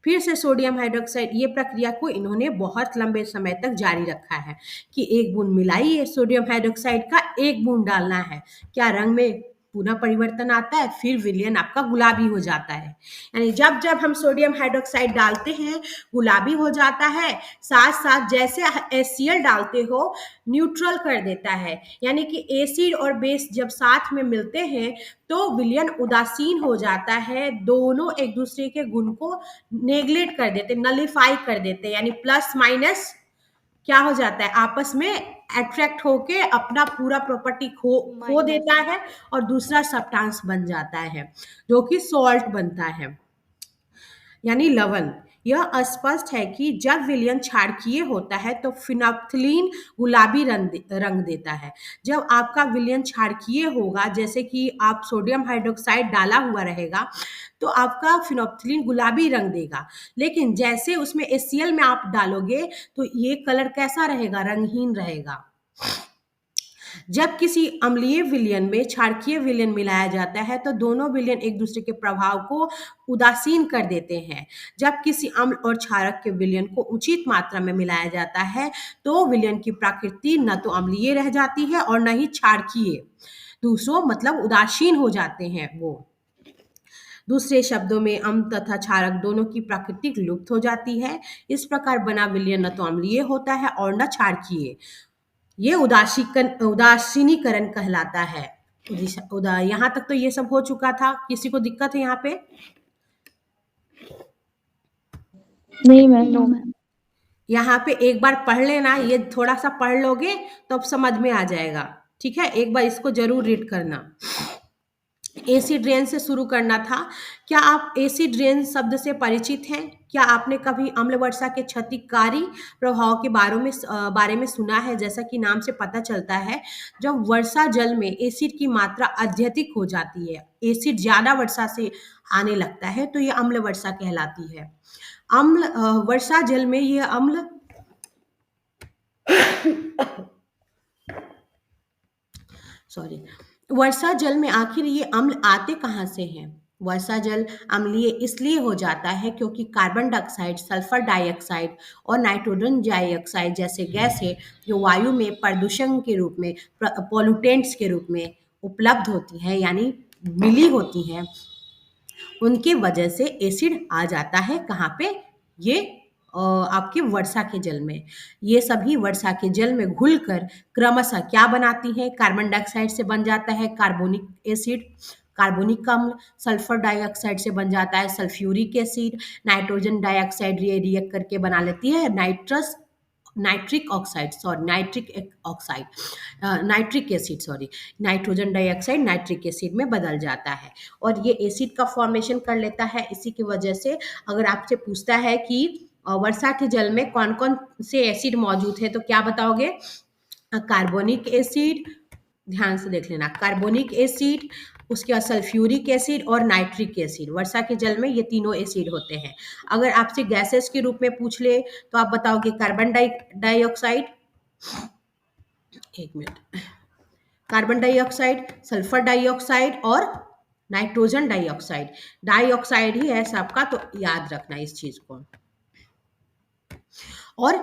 फिर से सोडियम हाइड्रोक्साइड, ये प्रक्रिया को इन्होंने बहुत लंबे समय तक जारी रखा है कि 1 बूंद मिलाइए सोडियम हाइड्रोक्साइड का, 1 बूंद डालना है। क्या रंग में पुनः परिवर्तन आता है, फिर विलयन आपका गुलाबी हो जाता है। यानी जब जब हम सोडियम हाइड्रोक्साइड डालते हैं गुलाबी हो जाता है, साथ साथ जैसे HCl डालते हो न्यूट्रल कर देता है। यानी कि एसिड और बेस जब साथ में मिलते हैं तो विलयन उदासीन हो जाता है, दोनों एक दूसरे के गुण को नेग्लेक्ट कर देते, नलिफाई कर देते, यानी प्लस माइनस क्या हो जाता है, आपस में अट्रैक्ट होके अपना पूरा प्रॉपर्टी खो देता है और दूसरा सब्सटेंस बन जाता है जो कि सॉल्ट बनता है, यानी लवण। यह स्पष्ट है कि जब विलयन क्षारकीय होता है तो फिनोप्थलीन गुलाबी रंग देता है। जब आपका विलयन क्षारकीय होगा, जैसे कि आप सोडियम हाइड्रोक्साइड डाला हुआ रहेगा, तो आपका फिनोप्थलीन गुलाबी रंग देगा। लेकिन जैसे उसमें HCl में आप डालोगे तो ये कलर कैसा रहेगा, रंगहीन रहेगा। जब किसी अम्लीय विलयन में क्षारकीय विलयन मिलाया जाता है तो दोनों विलयन एक दूसरे के प्रभाव को उदासीन कर देते हैं। जब किसी अम्ल और क्षारक के विलयन को उचित मात्रा में मिलाया जाता है तो विलयन की प्रकृति न तो अम्लीय रह जाती है और न ही क्षारकीय, दूसरों मतलब उदासीन हो जाते हैं वो। दूसरे शब्दों में अम्ल तथा क्षारक दोनों की प्रकृति लुप्त हो जाती है। इस प्रकार बना विलयन न तो अम्लीय होता है और न क्षारकीय। ये उदासीनीकरण कहलाता है। यहाँ तक तो ये सब हो चुका था। किसी को दिक्कत है यहाँ पे? नहीं मैम। No ma'am. यहाँ पे एक बार पढ़ लेना, ये थोड़ा सा पढ़ लोगे तो अब समझ में आ जाएगा। ठीक है, एक बार इसको जरूर रीड करना। एसिड रेन से शुरू करना था। क्या आप एसिड रेन शब्द से परिचित हैं? क्या आपने कभी अम्ल वर्षा के क्षतिकारी प्रभाव के बारे में सुना है? जैसा कि नाम से पता चलता है, जब वर्षा जल में एसिड की मात्रा अत्यधिक हो जाती है, एसिड ज्यादा वर्षा से आने लगता है, तो ये अम्ल वर्षा कहलाती है। वर्षा जल में ये अम्ल सॉरी वर्षा जल में आखिर ये अम्ल आते कहाँ से हैं? वर्षा जल अम्लीय इसलिए हो जाता है क्योंकि कार्बन डाइऑक्साइड, सल्फर डाइऑक्साइड और नाइट्रोजन डाइऑक्साइड जैसे गैसें जो वायु में प्रदूषण के रूप में, पॉल्यूटेंट्स के रूप में उपलब्ध होती हैं, यानी मिली होती हैं, उनके वजह से एसिड आ जाता है। कहाँ पे? ये आपके वर्षा के जल में। ये सभी वर्षा के जल में घुलकर क्रमशः क्या बनाती है? कार्बन डाइऑक्साइड से बन जाता है कार्बोनिक एसिड, कार्बोनिक अम्ल, सल्फर डाइऑक्साइड से बन जाता है sulphuric acid, nitrogen dioxide react करके बना लेती है nitric oxide, sorry nitric acid, sorry nitrogen dioxide nitric acid में बदल जाता है और ये एसिड का फॉर्मेशन कर लेता है। इसी की वजह से अगर आपसे पूछता है कि वर्षा के जल में कौन कौन से एसिड मौजूद है, तो क्या बताओगे? कार्बोनिक एसिड, ध्यान से देख लेना, कार्बोनिक एसिड, उसके बाद सल्फ्यूरिक एसिड और नाइट्रिक एसिड। वर्षा के जल में ये तीनों एसिड होते हैं। अगर आपसे गैसेस के रूप में पूछ ले तो आप बताओगे कार्बन डाइऑक्साइड, एक minute, carbon dioxide, sulphur dioxide और नाइट्रोजन डाइऑक्साइड। डाइऑक्साइड ही है सबका, तो याद रखना इस चीज को। और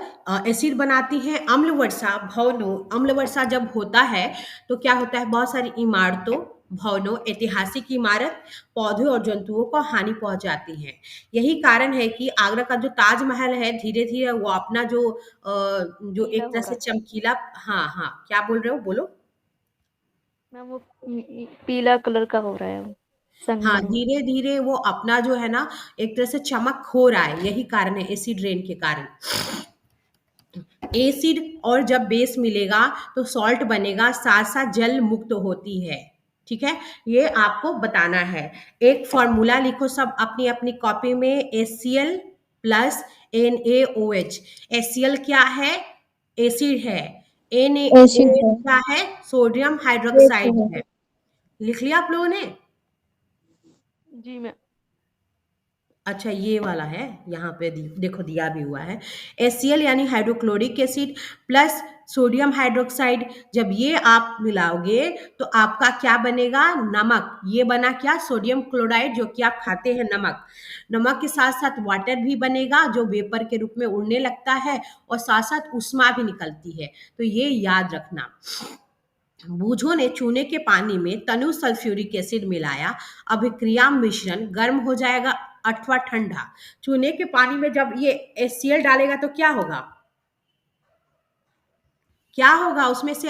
एसिड बनाती है अम्ल वर्षा भवनों। अम्ल वर्षा जब होता है तो क्या होता है? बहुत सारी इमारतों, भवनों, ऐतिहासिक इमारत, पौधों और जंतुओं को हानि पहुंचाती है। यही कारण है कि आगरा का जो ताजमहल है, धीरे धीरे वो अपना जो पीला एक हो तरह रहा से है चमकीला, हाँ हाँ, क्या बोल रहे हो, बोलो। मैम, वो पीला कलर का हो रहा है वो, हाँ, संगमरमर। धीरे धीरे वो अपना जो है ना, एक तरह से चमक खो रहा है। यही कारण है एसिड रेन के कारण। एसिड और जब बेस मिलेगा तो सॉल्ट बनेगा, साथ साथ जल मुक्त होती है। ठीक है, ये आपको बताना है। एक फॉर्मूला लिखो सब अपनी अपनी कॉपी में, HCl प्लस NaOH। HCl क्या है? एसिड है। एसिड NaOH है। क्या है? सोडियम बेस हाइड्रोक्साइड है। है। लिख लिया आप लोगों ने? जी मैम। अच्छा, ये वाला है, यहाँ पे देखो दिया भी हुआ है। HCl यानी hydrochloric acid plus sodium hydroxide, जब ये आप मिलाओगे तो आपका क्या बनेगा? नमक। ये बना क्या? सोडियम क्लोराइड, जो कि आप खाते हैं, नमक। नमक के साथ साथ वाटर भी बनेगा जो वेपर के रूप में उड़ने लगता है और साथ साथ ऊष्मा भी निकलती है। तो ये याद रखना। बूझों ने चूने के पानी में तनु सल्फ्यूरिक एसिड मिलाया। अभिक्रिया मिश्रण गर्म हो जाएगा अथवा ठंडा। चूने के पानी में जब ये HCl डालेगा तो क्या होगा? क्या होगा उसमें से?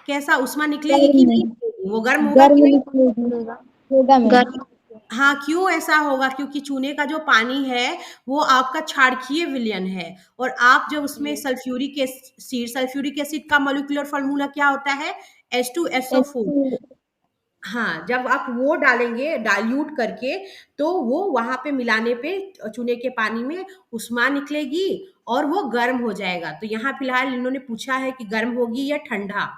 कैसा ऊष्मा निकलेगी गर्म कि नहीं नहीं। निकलेगी? वो गर्म होगा कि गर्म नहीं? लिक्विड होगा मैम। गर्म। हाँ, क्यों ऐसा होगा? क्योंकि चूने का जो पानी है वो आपका क्षारकीय विलयन है और आप जब उसमें ये सल्फ्यूरिक एसिड का मॉलिक्यूलर फार्मूला क्या होता है? H2SO4। H2। हाँ, जब आप वो डालेंगे डाइल्यूट करके, तो वो वहां पे मिलाने पे चूने के पानी में ऊष्मा निकलेगी और वो गर्म हो जाएगा। तो यहाँ फिलहाल इन्होंने पूछा है कि गर्म होगी या ठंडा।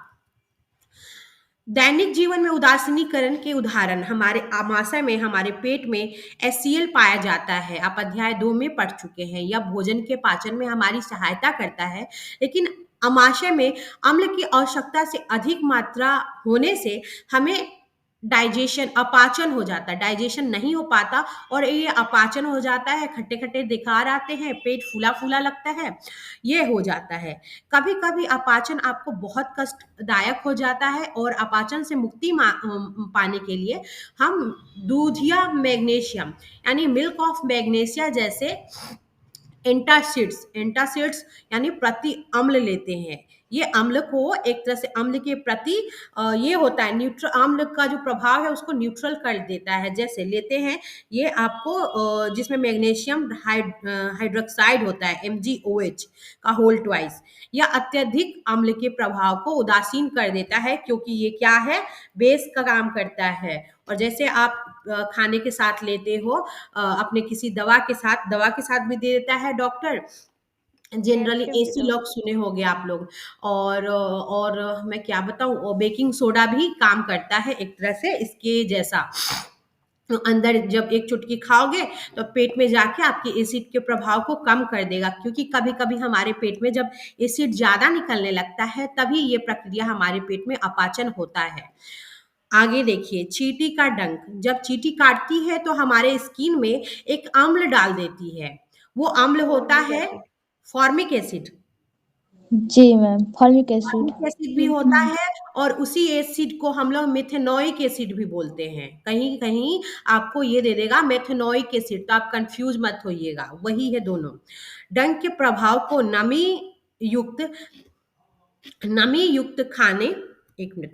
दैनिक जीवन में उदासीनीकरण के उदाहरण, हमारे आमाशय में, हमारे पेट में HCl पाया जाता है। आप अध्याय 2 में पढ़ चुके हैं। यह भोजन के पाचन में हमारी सहायता करता है, लेकिन आमाशय में अम्ल की आवश्यकता से अधिक मात्रा होने से हमें अपाचन हो जाता है, डाइजेशन नहीं हो पाता और ये अपाचन हो जाता है, खट्टे खट्टे दिखार आते हैं, पेट फूला फूला लगता है, ये हो जाता है। कभी कभी अपाचन आपको बहुत कष्टदायक हो जाता है और अपाचन से मुक्ति पाने के लिए हम दूध या मैग्नीशियम यानी मिल्क ऑफ मैग्नीशिया जैसे एंटासिड्स यानी प्रति अम्ल लेते हैं। ये अम्ल को एक तरह से अम्ल के प्रति ये होता है न्यूट्रल, अम्ल का जो प्रभाव है उसको न्यूट्रल कर देता है। जैसे लेते हैं ये आपको जिसमें मैग्नीशियम हाइड्रोक्साइड होता है MgOH का होल ट्वाइस, या अत्यधिक अम्ल के प्रभाव को उदासीन कर देता है, क्योंकि ये क्या है, बेस का काम करता है। और जैसे आप खाने के साथ लेते हो, अपने किसी दवा के साथ भी दे देता है डॉक्टर, जनरली कैल्शियम की दवा। एसिलॉक सुने होंगे आप लोग। और मैं क्या बताऊं, बेकिंग सोडा भी काम करता है एक तरह से इसके जैसा। तो अंदर जब एक चुटकी खाओगे तो पेट में जाके आपके एसिड के प्रभाव को कम कर देगा, क्योंकि कभी कभी हमारे पेट में जब एसिड ज्यादा निकलने लगता है तभी ये प्रक्रिया हमारे पेट में अपाचन होता है। आगे देखिए, चींटी का डंक, जब चींटी काटती है तो हमारे स्किन में एक अम्ल डाल देती है, वो अम्ल होता फॉर्मिक है एसिड। Formic acid. जी ma'am, formic acid. Formic acid भी होता है, और उसी एसिड को हम लोग मेथेनोइक एसिड भी बोलते हैं। कहीं कहीं आपको ये दे देगा मेथेनोइक एसिड, तो आप कंफ्यूज मत होइएगा, वही है दोनों। डंक के प्रभाव को नमी युक्त खाने, एक मिनट,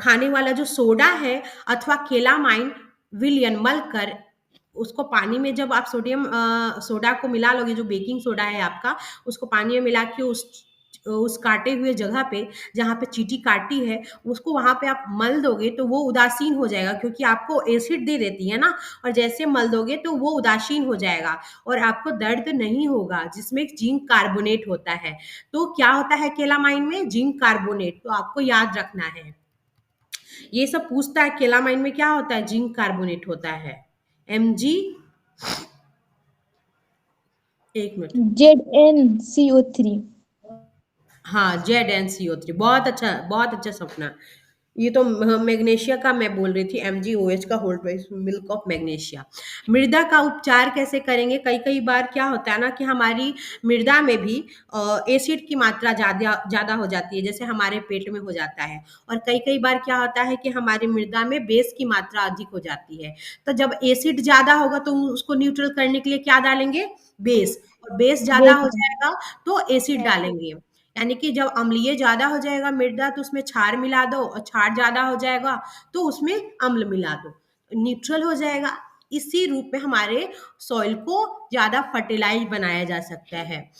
खाने वाला जो सोडा है अथवा केलामाइन विलयन मल कर उसको पानी में, जब आप सोडा को मिला लोगे, जो बेकिंग सोडा है आपका, उसको पानी में मिला के उस काटे हुए जगह पे जहाँ पे चींटी काटी है उसको वहां पे आप मल दोगे तो वो उदासीन हो जाएगा, क्योंकि आपको एसिड दे देती है ना, और जैसे मल दोगे तो वो उदासीन हो जाएगा और आपको दर्द नहीं होगा, जिसमें जिंक कार्बोनेट होता है। तो क्या होता है केलामाइन में, जिंक कार्बोनेट, तो आपको याद रखना है। ये सब पूछता है, केलामाइन में क्या होता है, जिंक कार्बोनेट होता है, Mg, एक मिनट, ZnCO3। हाँ ZnCO3, बहुत अच्छा सपना। ये तो मैग्नीशिया का मैं बोल रही थी, MgOH का whole twice milk of magnesia. मृदा का उपचार कैसे करेंगे, कई कई बार क्या होता है ना कि हमारी मृदा में भी एसिड की मात्रा ज्यादा ज्यादा हो जाती है, जैसे हमारे पेट में हो जाता है। और कई कई बार क्या होता है कि हमारी मृदा में बेस की मात्रा अधिक हो जाती है, तो जब एसिड ज्यादा होगा तो उसको न्यूट्रल करने के लिए क्या डालेंगे, बेस, और बेस ज्यादा बेस। हो जाएगा तो एसिड एसिड। डालेंगे। यानी कि जब अम्लीय ज्यादा हो जाएगा मृदा तो उसमें क्षार मिला दो, और क्षार ज्यादा हो जाएगा तो उसमें अम्ल मिला दो, न्यूट्रल हो जाएगा। इसी रूप में हमारे सॉइल को ज्यादा फर्टिलाइज बनाया जा सकता है।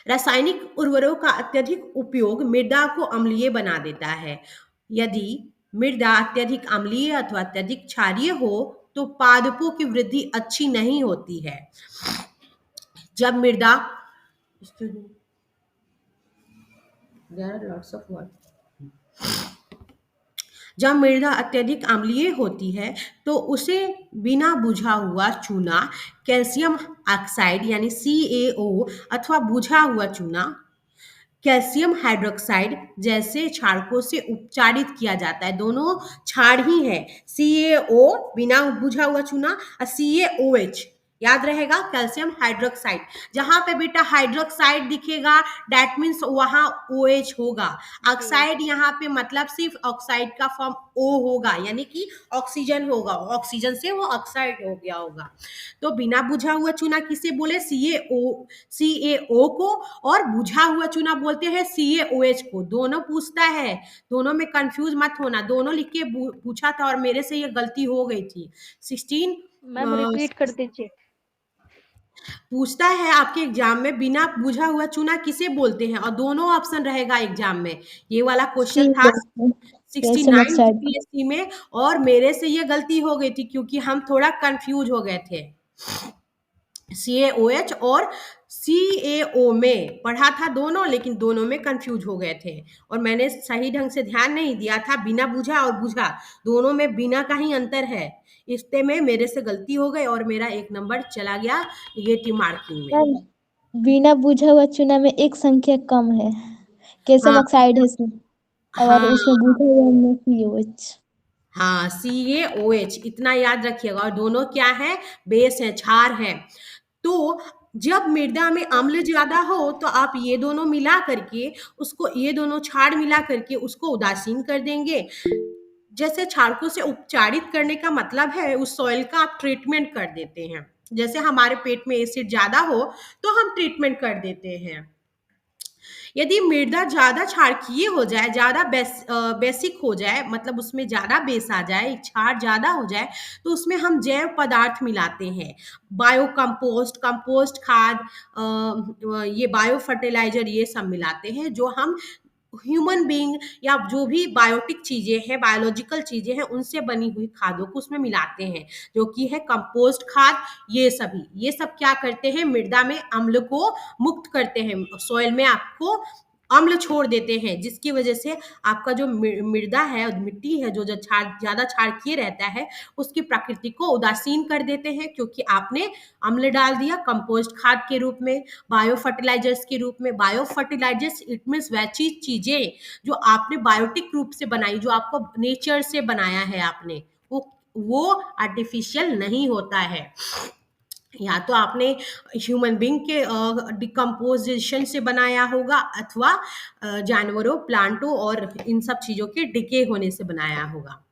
रासायनिक उर्वरकों का अत्यधिक उपयोग मृदा को अम्लीय बना देता है। यदि मृदा अत्यधिक अम्लीय अथवा अत्यधिक क्षारीय हो तो पादपों की वृद्धि अच्छी नहीं होती है। जब मृदा, there are lots of words, जब मृदा अत्यधिक अम्लीय होती है तो उसे बिना बुझा हुआ चूना, कैल्शियम ऑक्साइड यानी CaO, अथवा बुझा हुआ चूना कैल्शियम हाइड्रोक्साइड जैसे क्षारकों से उपचारित किया जाता है। दोनों क्षार ही है, CaO बिना बुझा हुआ चूना, और CaOH याद रहेगा, कैल्शियम हाइड्रोक्साइड। जहां पे बेटा हाइड्रोक्साइड दिखेगा दैट मीन्स वहां OH होगा। ऑक्साइड यहाँ पे मतलब सिर्फ ऑक्साइड का फॉर्म O होगा, यानी कि ऑक्सीजन होगा, ऑक्सीजन से वो ऑक्साइड हो गया होगा। तो बिना बुझा हुआ चूना किसे बोले, CaO को, और बुझा हुआ चूना बोलते हैं CaOH को। दोनों पूछता है, दोनों में कंफ्यूज मत होना, दोनों लिख के पूछा था और मेरे से ये गलती हो गई थी। 16 मैम रिपीट कर दीजिए। पूछता है आपके एग्जाम में बिना बुझा हुआ चूना किसे बोलते हैं, और दोनों ऑप्शन रहेगा एग्जाम में। ये वाला क्वेश्चन था कैल्शियम 69 ऑक्साइड। यूपीएससी में, और मेरे से ये गलती हो गई थी क्योंकि हम थोड़ा कंफ्यूज हो गए थे। CaOH और CaO में पढ़ा था दोनों, लेकिन दोनों में कंफ्यूज हो गए थे और मैंने सही ढंग से ध्यान नहीं दिया था। बिना बुझा और बुझा दोनों में बिना का ही अंतर है, इससे में मेरे से गलती हो गई और मेरा 1 नंबर चला गया निगेटिव मार्किंग में। मैम, बिना बुझा हुआ चूना में एक संख्या कम है, कैल्शियम हाँ ऑक्साइड है इसमें, और हाँ उसमें बुझा हुआ में CaOH। हाँ, CaOH इतना याद रखिएगा, और दोनों क्या है, बेस है, क्षार है। तो जब मृदा में अम्ल ज्यादा हो तो आप ये दोनों मिला करके उसको, ये दोनों क्षार मिला करके उसको उदासीन कर देंगे। जैसे क्षारकों से उपचारित करने का मतलब है उस सॉइल का आप ट्रीटमेंट कर देते हैं। जैसे हमारे पेट में एसिड ज्यादा हो तो हम ट्रीटमेंट कर देते हैं। यदि मृदा ज़्यादा क्षारकीय हो जाए, ज़्यादा बेसिक हो जाए, मतलब उसमें ज़्यादा बेस आ जाए, क्षार ज़्यादा हो जाए, तो उसमें हम जैव पदार्थ मिलाते हैं। बायो कंपोस्ट, कंपोस्ट खाद, ये बायो फर्टिलाइज़र, ये सब मिलाते हैं, जो हम ह्यूमन बीइंग या जो भी बायोटिक चीज़ें हैं, बायोलॉजिकल चीज़ें हैं, उनसे बनी हुई खादों को उसमें मिलाते हैं, जो कि है कंपोस्ट खाद, ये सभी। ये सब क्या करते हैं, मृदा में अम्ल को मुक्त करते हैं, सॉइल में आपको अम्ल छोड़ देते हैं, जिसकी वजह से आपका जो मृदा है, मिट्टी है, जो ज़्यादा क्षारकीय रहता है, उसकी प्रकृति को उदासीन कर देते हैं, क्योंकि आपने अम्ल डाल दिया कंपोस्ट खाद के रूप में, बायो फर्टिलाइजर्स के रूप में। बायो फर्टिलाइजर्स इट मीन्स वैसी चीजें जो आपने बायोटिक रूप से बनाई, जो आपको नेचर से बनाया है आपने, वो आर्टिफिशियल नहीं होता है। या तो आपने ह्यूमन बीइंग के डिकम्पोजिशन से बनाया होगा, अथवा जानवरों, प्लांटों और इन सब चीजों के डिके होने से बनाया होगा।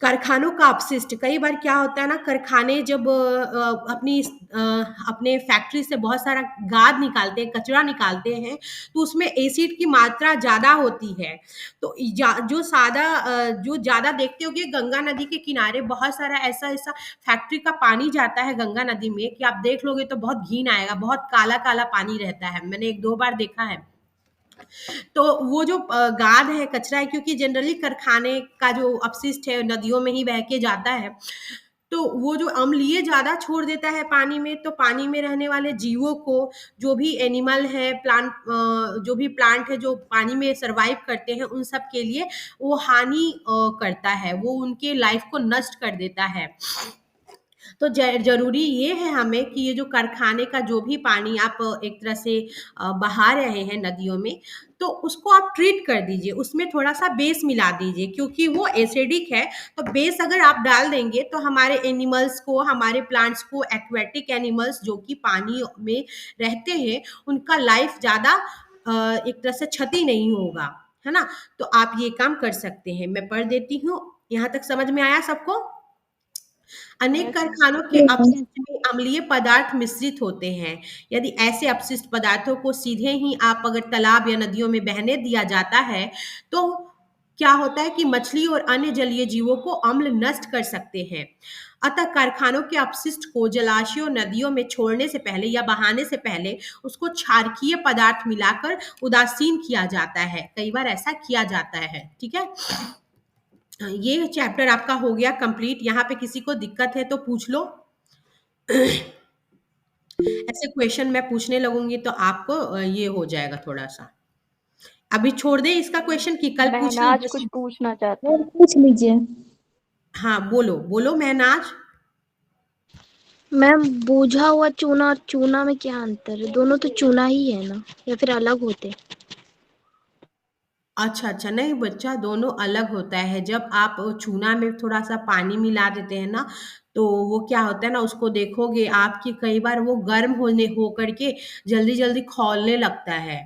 कारखानों का अपशिष्ट, कई बार क्या होता है ना, कारखाने जब अपने फैक्ट्री से बहुत सारा गाद निकालते हैं, कचरा निकालते हैं, तो उसमें एसिड की मात्रा ज़्यादा होती है। तो जो ज़्यादा देखते होगे, गंगा नदी के किनारे बहुत सारा ऐसा ऐसा फैक्ट्री का पानी जाता है गंगा नदी में, कि आप देख लोगे तो बहुत घिन आएगा, बहुत काला काला पानी रहता है। मैंने 1-2 बार देखा है। तो वो जो गाद है, कचरा है, क्योंकि जनरली कारखाने का जो अपशिष्ट है नदियों में ही बह के जाता है, तो वो जो अम्लीय ज़्यादा छोड़ देता है पानी में, तो पानी में रहने वाले जीवों को, जो भी एनिमल है, जो भी प्लांट है जो पानी में सर्वाइव करते हैं, उन सब के लिए वो हानि करता है, वो उनके लाइफ को नष्ट कर देता है। तो ज़रूरी ये है हमें कि ये जो कारखाने का जो भी पानी आप एक तरह से बहा रहे हैं नदियों में, तो उसको आप ट्रीट कर दीजिए, उसमें थोड़ा-सा बेस मिला दीजिए, क्योंकि वो एसिडिक है। तो बेस अगर आप डाल देंगे, तो हमारे एनिमल्स को, हमारे प्लांट्स को, एक्वेटिक एनिमल्स जो कि पानी में रहते हैं, उनका लाइफ ज़्यादा एक तरह से क्षति नहीं होगा, है ना? तो आप ये काम कर सकते हैं। मैं पढ़ देती हूँ, यहाँ तक समझ में आया सबको? अनेक यस मैम। कारखानों के अपशिष्ट में अम्लीय पदार्थ मिश्रित होते हैं। यदि ऐसे अपशिष्ट पदार्थों को सीधे ही आप अगर तालाब या नदियों में बहने दिया जाता है, तो क्या होता है कि मछली और अन्य जलीय जीवों को अम्ल नष्ट कर सकते हैं। अतः कारखानों के अपशिष्ट को जलाशयों, नदियों में छोड़ने से पहले या बहाने से पहले उसको क्षारकीय पदार्थ मिलाकर उदासीन किया जाता है। कई बार ऐसा किया जाता है, ठीक है? ये चैप्टर आपका हो गया कंप्लीट। यहाँ पे किसी को दिक्कत है तो पूछ लो। ऐसे क्वेश्चन मैं पूछने लगूंगी तो आपको ये हो जाएगा थोड़ा सा। अभी छोड़ दे इसका क्वेश्चन कि कल पूछ लो। महनाज कुछ पूछना चाहती मैम है। पूछ लीजिए। हाँ, बोलो बोलो महनाज। मैम बूझा हुआ चूना और चूना में क्या अंतर है? दोनों तो चूना ही है ना, या फिर अलग होते? अच्छा अच्छा, नहीं बच्चा, दोनों अलग होता है। जब आप चूना में थोड़ा सा पानी मिला देते हैं ना, तो वो क्या होता है ना, उसको देखोगे आप कि कई बार वो गर्म हो करके जल्दी जल्दी खौलने लगता है।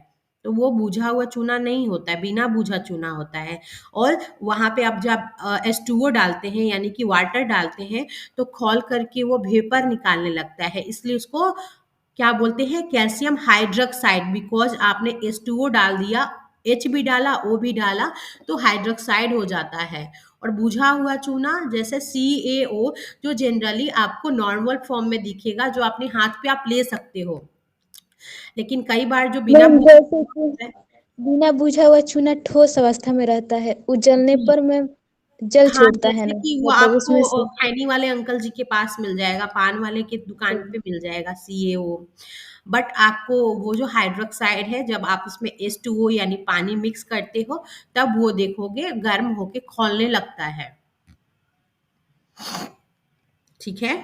तो वो बूझा हुआ चूना नहीं होता है, बिना बूझा चूना होता है। और वहाँ पे आप जब H2O डालते हैं, यानी कि वाटर डालते हैं, तो खौल करके वो वेपर निकालने लगता है। इसलिए उसको क्या बोलते हैं, कैल्शियम हाइड्रोक्साइड। बिकॉज आपने H2O डाल दिया, H भी डाला, O भी डाला, तो हाइड्रोक्साइड हो जाता है। और बुझा हुआ चूना जैसे CaO, जो जनरली आपको नॉर्मल फॉर्म में दिखेगा, जो अपने हाथ पे आप ले सकते हो, लेकिन कई बार जो बिना मैम बूझा जैसे चूना कि होता है। बिना बुझा हुआ चूना ठोस अवस्था में रहता है, उजलने जी, पर मैम जल हाँ, छोड़ता है जैसे ना, कि वो मतलब उसमें आपको से। खैनी वाले अंकल जी के पास मिल जाएगा, पान वाले की दुकान पे मिल जाएगा CaO। बट आपको वो जो हाइड्रोक्साइड है, जब आप उसमें H2O यानी पानी मिक्स करते हो, तब वो देखोगे गर्म होके खौलने लगता है। ठीक है?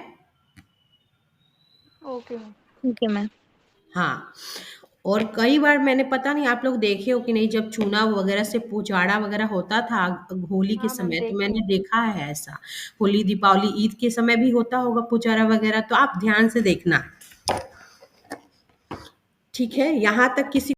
ओके। ठीक है मैम। हाँ। और कई बार मैंने, पता नहीं आप लोग देखे हो कि नहीं, जब चूना वगैरह से पुचाड़ा वगैरह होता था होली के हाँ मैम, समय, तो देखे मैंने हैं। देखा है ऐसा। होली, दीपावली, ईद के समय भी होता होगा पुचाड़ा वगैरह, तो आप ध्यान से देखना। ठीक है? यहाँ तक किसी